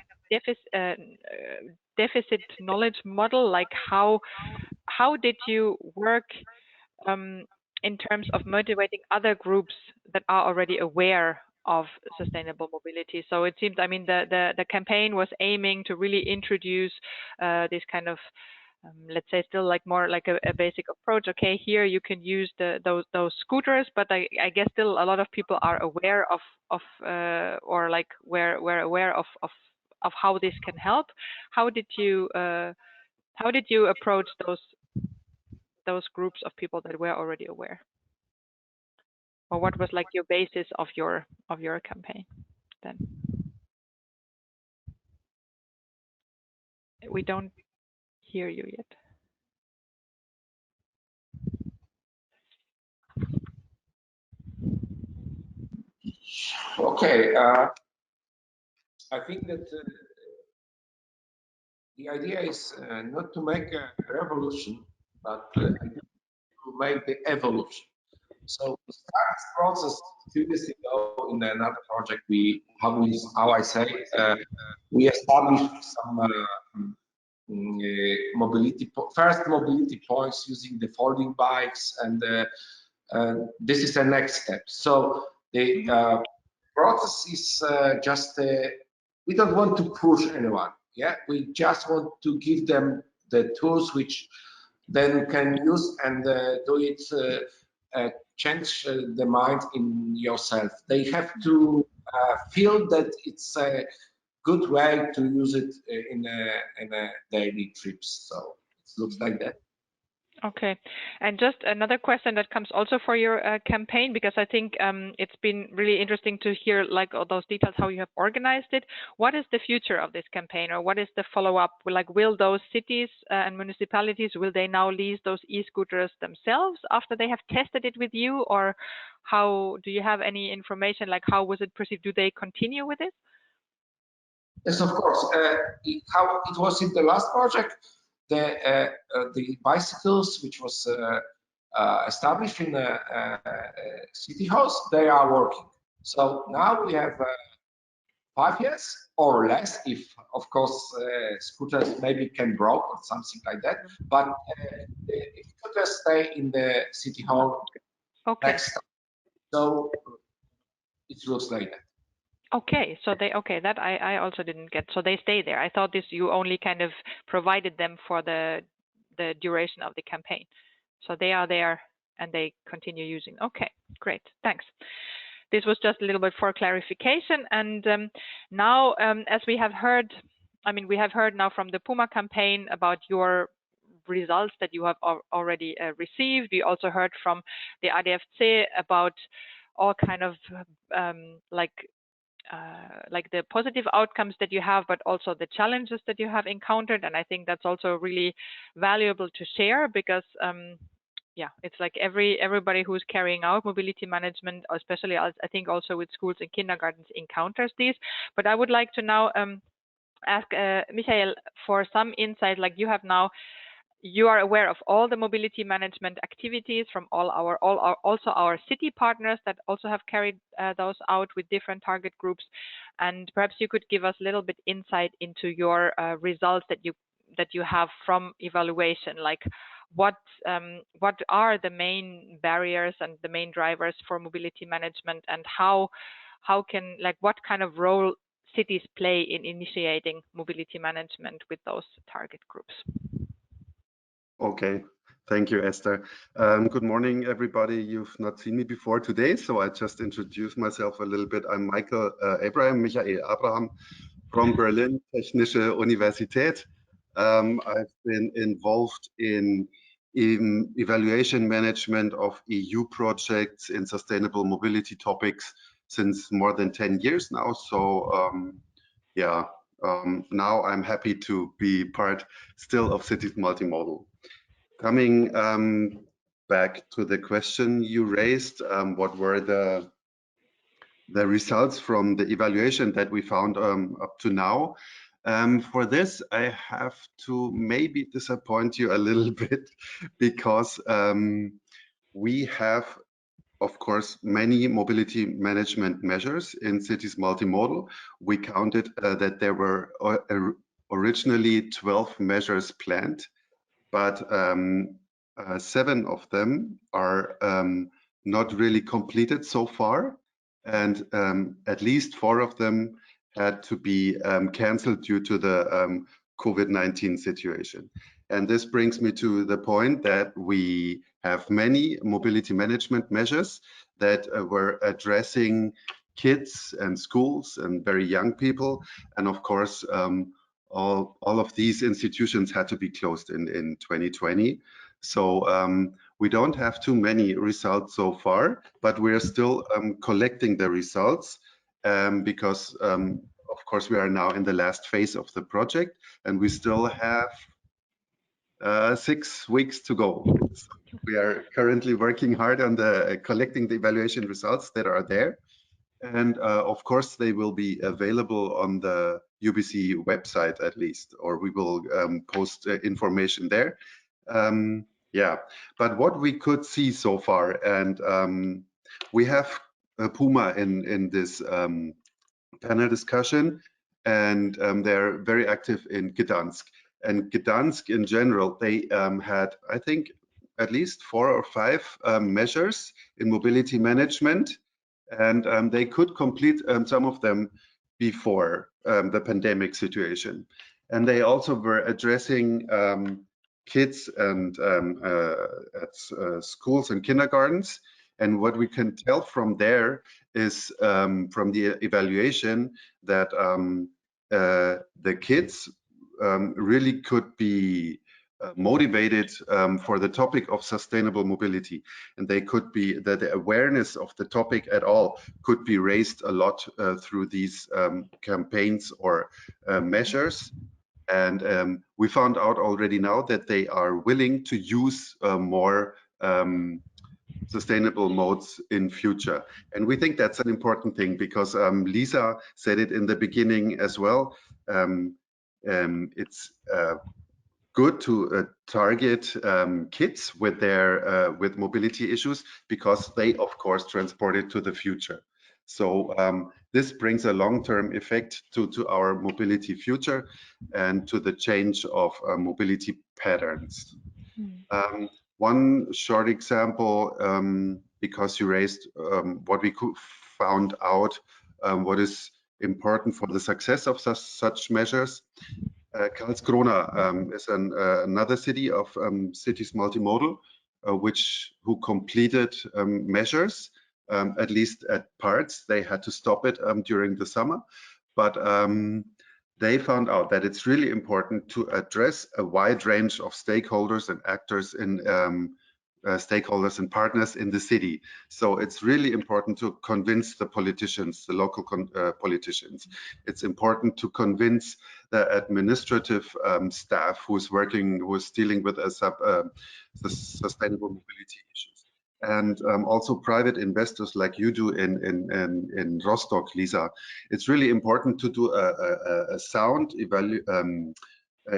deficit knowledge model. Like how did you work in terms of motivating other groups that are already aware of sustainable mobility? So it seems, I mean, the campaign was aiming to really introduce this kind of let's say still like more like a basic approach. Okay, here you can use those scooters, but I guess still a lot of people are aware of or like we're aware of how this can help. How did you approach those groups of people that were already aware? Or what was like your basis of your campaign then? We don't hear you yet. Okay, I think that the idea is not to make a revolution, but I need to make the evolution. So we start this process 2 years ago in another project. How I say, we established some first mobility points using the folding bikes, and this is the next step. So the process is just we don't want to push anyone. Yeah, we just want to give them the tools which then can use and do it. Change the mind in yourself. They have to feel that it's a good way to use it in a daily trips. So it looks like that. Okay, and just another question that comes also for your campaign, because I think it's been really interesting to hear like all those details, how you have organized it. What is the future of this campaign, or what is the follow-up? Like, will those cities and municipalities, will they now lease those e-scooters themselves after they have tested it with you, or how do you have any information? Like, how was it perceived? Do they continue with it? Yes, of course. How it was in the last project, the bicycles which was established in a city house, they are working. So now we have 5 years or less, if of course scooters maybe can broke or something like that. But the scooters stay in the city hall next time. So it looks like that. Okay, so that I also didn't get. So they stay there. I thought this you only kind of provided them for the duration of the campaign. So they are there and they continue using. Okay, great, thanks. This was just a little bit for clarification. And now, as we have heard, we have heard now from the Puma campaign about your results that you have already received. We also heard from the ADFC about all kind of like the positive outcomes that you have, but also the challenges that you have encountered. And I think that's also really valuable to share, because yeah, it's like everybody who's carrying out mobility management, especially I think also with schools and kindergartens, encounters these. But I would like to now ask Michael for some insight. Like, you are aware of all the mobility management activities from also our city partners that also have carried those out with different target groups, and perhaps you could give us a little bit insight into your results that you have from evaluation. Like, what are the main barriers and the main drivers for mobility management, and how can, like, what kind of role cities play in initiating mobility management with those target groups? Okay, thank you, Esther. Good morning, everybody. You've not seen me before today, so I just introduce myself a little bit. I'm Michael Michael Abraham from Berlin Technische Universität. I've been involved in evaluation management of EU projects in sustainable mobility topics since more than 10 years now. So yeah, now I'm happy to be part still of Cities Multimodal. Coming back to the question you raised, what were the results from the evaluation that we found up to now? For this, I have to maybe disappoint you a little bit, because we have, of course, many mobility management measures in Cities Multimodal. We counted that there were originally 12 measures planned, but 7 of them are not really completed so far, and at least 4 of them had to be cancelled due to the COVID-19 situation. And this brings me to the point that we have many mobility management measures that were addressing kids and schools and very young people. And of course, all of these institutions had to be closed in 2020. So we don't have too many results so far, but we're still collecting the results because of course we are now in the last phase of the project, and we still have 6 weeks to go. So we are currently working hard on collecting the evaluation results that are there. And of course, they will be available on the UBC website at least, or we will post information there. Yeah, but what we could see so far, and we have Puma in this panel discussion, and they're very active in Gdansk. And Gdansk in general, they had, I think, at least 4 or 5 measures in mobility management, and they could complete some of them before the pandemic situation. And they also were addressing kids and at schools and kindergartens. And what we can tell from there is from the evaluation that the kids really could be motivated for the topic of sustainable mobility, and they could be that the awareness of the topic at all could be raised a lot through these campaigns or measures. And we found out already now that they are willing to use more sustainable modes in future. And we think that's an important thing because Lisa said it in the beginning as well. It's good to target kids with their with mobility issues because they, of course, transport it to the future. So this brings a long-term effect to our mobility future and to the change of mobility patterns. One short example, because you raised what we could found out, what is important for the success of such measures. Karlskrona is another city of cities multimodal, who completed measures, at least at parts. They had to stop it during the summer, but they found out that it's really important to address a wide range of stakeholders and actors in stakeholders and partners in the city. So it's really important to convince the politicians, the local politicians. It's important to convince the administrative staff who is dealing with the sustainable mobility issues. And also private investors like you do in Rostock, Lisa. It's really important to do a sound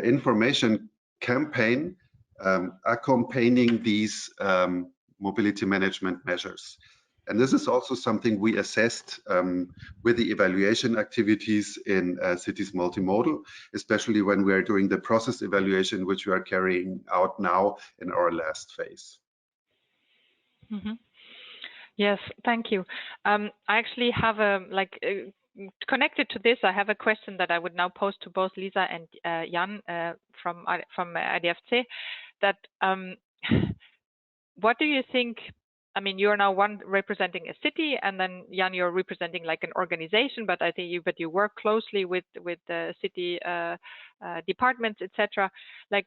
information campaign accompanying these mobility management measures. And this is also something we assessed with the evaluation activities in cities multimodal, especially when we are doing the process evaluation, which we are carrying out now in our last phase. Mm-hmm. Yes, thank you. I actually have connected to this, I have a question that I would now pose to both Lisa and Jan from IDFC. That what do you think? I mean, you're now one representing a city, and then Jan, you're representing like an organization. But I think you work closely with the city departments, etc. Like,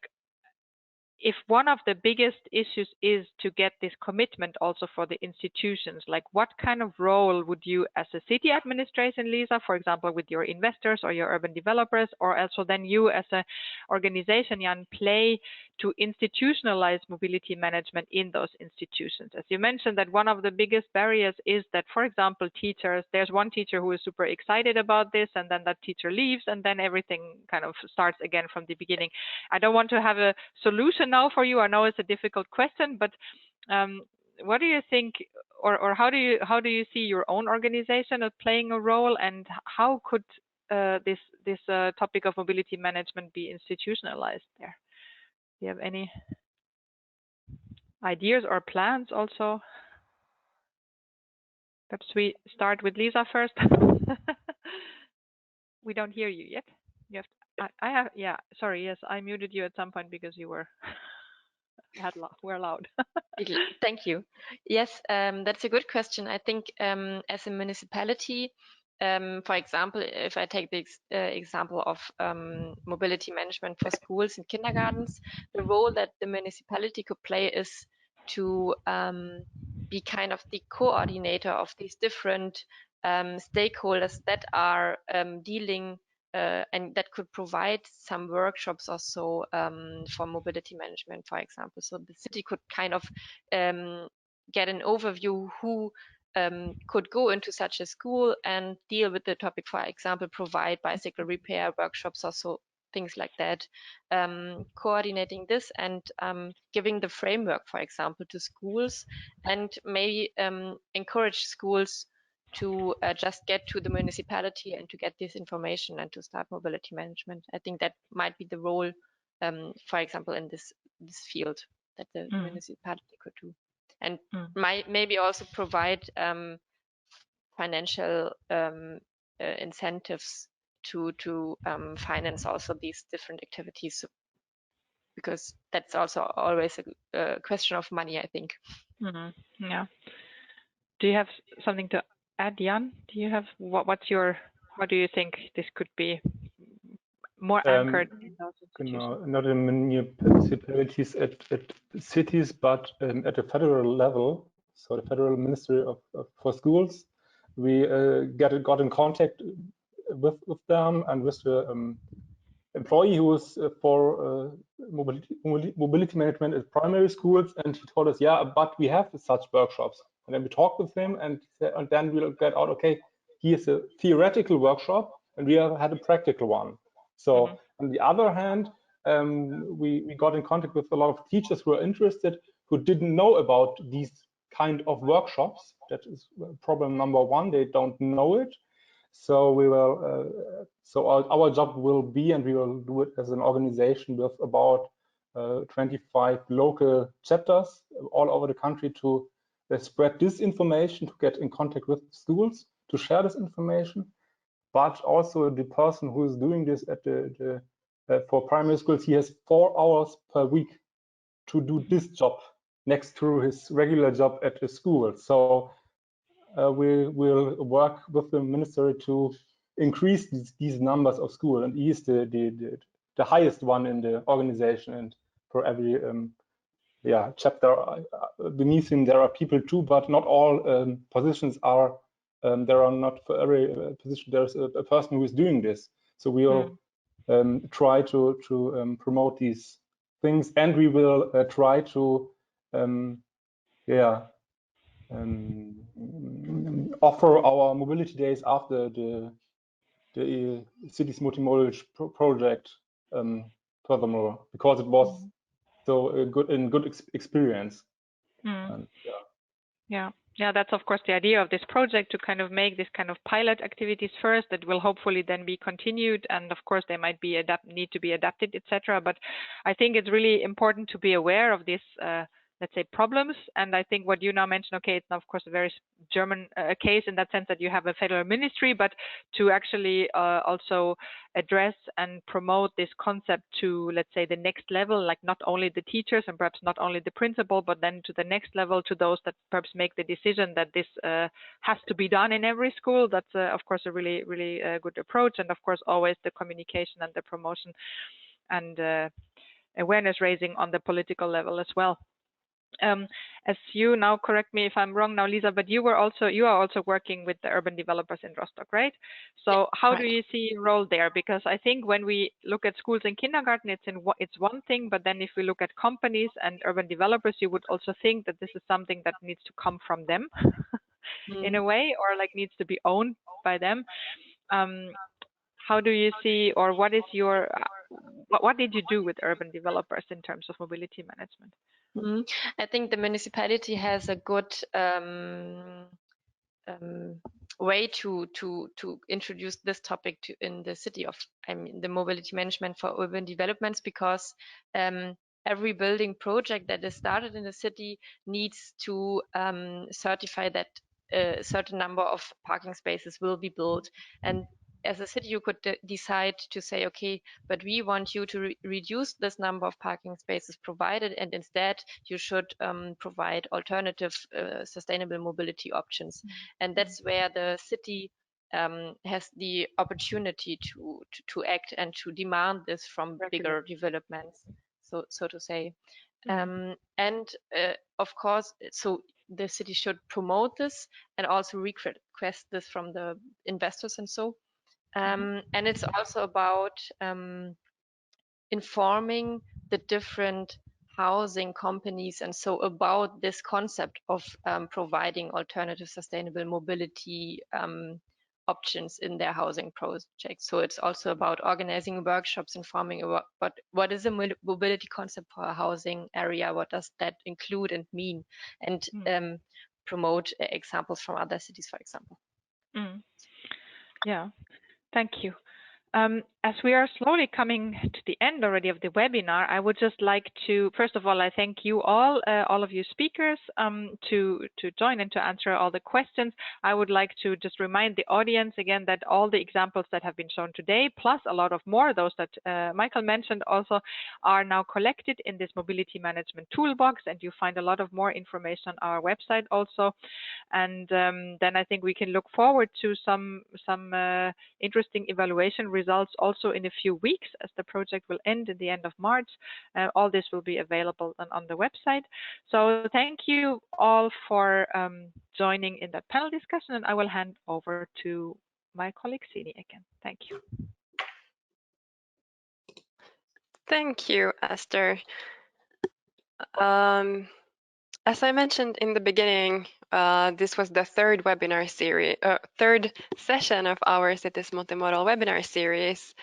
if one of the biggest issues is to get this commitment also for the institutions, like what kind of role would you as a city administration, Lisa, for example, with your investors or your urban developers, or also then you as an organization, Jan, play to institutionalize mobility management in those institutions? As you mentioned, that one of the biggest barriers is that, for example, teachers, there's one teacher who is super excited about this, and then that teacher leaves, and then everything kind of starts again from the beginning. I don't want to have a solution now for you. I know it's a difficult question, but what do you think, or how do you see your own organization as playing a role, and how could this topic of mobility management be institutionalized there? Do you have any ideas or plans also? Perhaps we start with Lisa first. We don't hear you yet. You have to, I have, yeah, sorry, yes, I muted you at some point because you were were loud. Thank you. Yes, that's a good question. I think as a municipality, for example, if I take the example of mobility management for schools and kindergartens, the role that the municipality could play is to be kind of the coordinator of these different stakeholders that are dealing and that could provide some workshops also for mobility management, for example. So the city could kind of get an overview who could go into such a school and deal with the topic, for example, provide bicycle repair workshops also things like that, coordinating this and giving the framework, for example, to schools, and maybe encourage schools to just get to the municipality and to get this information and to start mobility management. I think that might be the role, for example, in this field that the municipality could do, and might maybe also provide financial incentives to finance also these different activities, because that's also always a question of money, I think. Yeah. Do you have something to add, Jan? Do you have how do you think this could be more anchored in those institutions? Not in municipalities at cities, but at the federal level. So the Federal Ministry for Schools, we got in contact with them and with the employee who was for mobility management at primary schools, and he told us, yeah, but we have such workshops. And then we talked with him, and then we'll get out, okay, here's a theoretical workshop, and we have had a practical one. So on the other hand, we got in contact with a lot of teachers who are interested, who didn't know about these kind of workshops. That is problem number one, they don't know it. So we will, so our job will be, and we will do it as an organization with about 25 local chapters all over the country to spread this information, to get in contact with schools, to share this information. But also the person who is doing this at for primary schools, he has 4 hours per week to do this job next to his regular job at the school. So we will work with the ministry to increase these numbers of schools, and he is the highest one in the organization, and for every chapter beneath him there are people too, but not all positions are there are not for every position there's a person who is doing this. So we will try to promote these things, and we will try to offer our mobility days after the cities multimodal project furthermore, because it was so a good experience. And, yeah, that's of course the idea of this project, to kind of make this kind of pilot activities first that will hopefully then be continued, and of course they might be need to be adapted, etc. But I think it's really important to be aware of this let's say problems, and I think what you now mentioned, okay, it's now of course a very German case in that sense that you have a federal ministry, but to actually also address and promote this concept to, let's say, the next level, like not only the teachers and perhaps not only the principal, but then to the next level, to those that perhaps make the decision that this has to be done in every school. That's of course a really good approach, and of course always the communication and the promotion and awareness raising on the political level as well. As you now, correct me if I'm wrong now, Lisa, but you are also working with the urban developers in Rostock, right? So how do you see your role there? Because I think when we look at schools and kindergarten, it's one thing, but then if we look at companies and urban developers, you would also think that this is something that needs to come from them in a way, or like needs to be owned by them. How do you see, or what is your, what did you do with urban developers in terms of mobility management? I think the municipality has a good way to introduce this topic in the city of, the mobility management for urban developments, because every building project that is started in the city needs to certify that a certain number of parking spaces will be built. And as a city, you could decide to say, okay, but we want you to reduce this number of parking spaces provided, and instead you should provide alternative sustainable mobility options. And that's where the city has the opportunity to act and to demand this from bigger developments, so to say. And of course, so the city should promote this and also request this from the investors and so. And it's also about informing the different housing companies and so about this concept of providing alternative sustainable mobility options in their housing project. So it's also about organizing workshops, informing about what is a mobility concept for a housing area, what does that include and mean, and promote examples from other cities, for example. Yeah, thank you. As we are slowly coming to the end already of the webinar, I would just like to, first of all, I thank you all of you speakers, to join and to answer all the questions. I would like to just remind the audience again that all the examples that have been shown today, plus a lot of more, those that Michael mentioned also, are now collected in this mobility management toolbox, and you find a lot of more information on our website also. And then I think we can look forward to some interesting evaluation results also in a few weeks, as the project will end at the end of March. All this will be available on the website. So thank you all for joining in that panel discussion, and I will hand over to my colleague Sini again. Thank you. Thank you, Esther. As I mentioned in the beginning, this was the third webinar series, third session of our Cities Multimodal webinar series.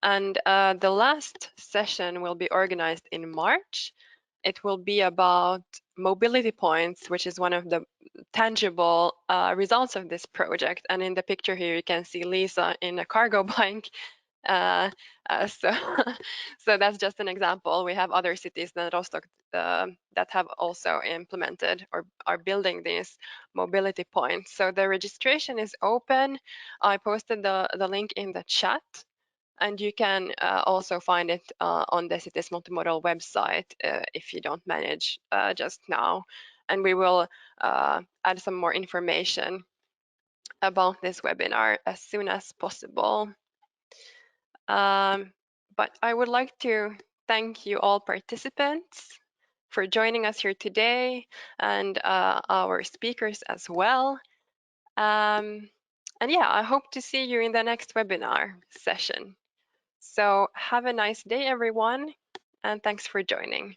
And the last session will be organized in March. It will be about mobility points, which is one of the tangible results of this project. And in the picture here, you can see Lisa in a cargo bike. So, so that's just an example. We have other cities than Rostock that have also implemented or are building these mobility points. So the registration is open. I posted the link in the chat, and you can also find it on the Cities Multimodal website if you don't manage just now. And we will add some more information about this webinar as soon as possible. But I would like to thank you all participants for joining us here today, and our speakers as well. And yeah, I hope to see you in the next webinar session. So have a nice day, everyone, and thanks for joining.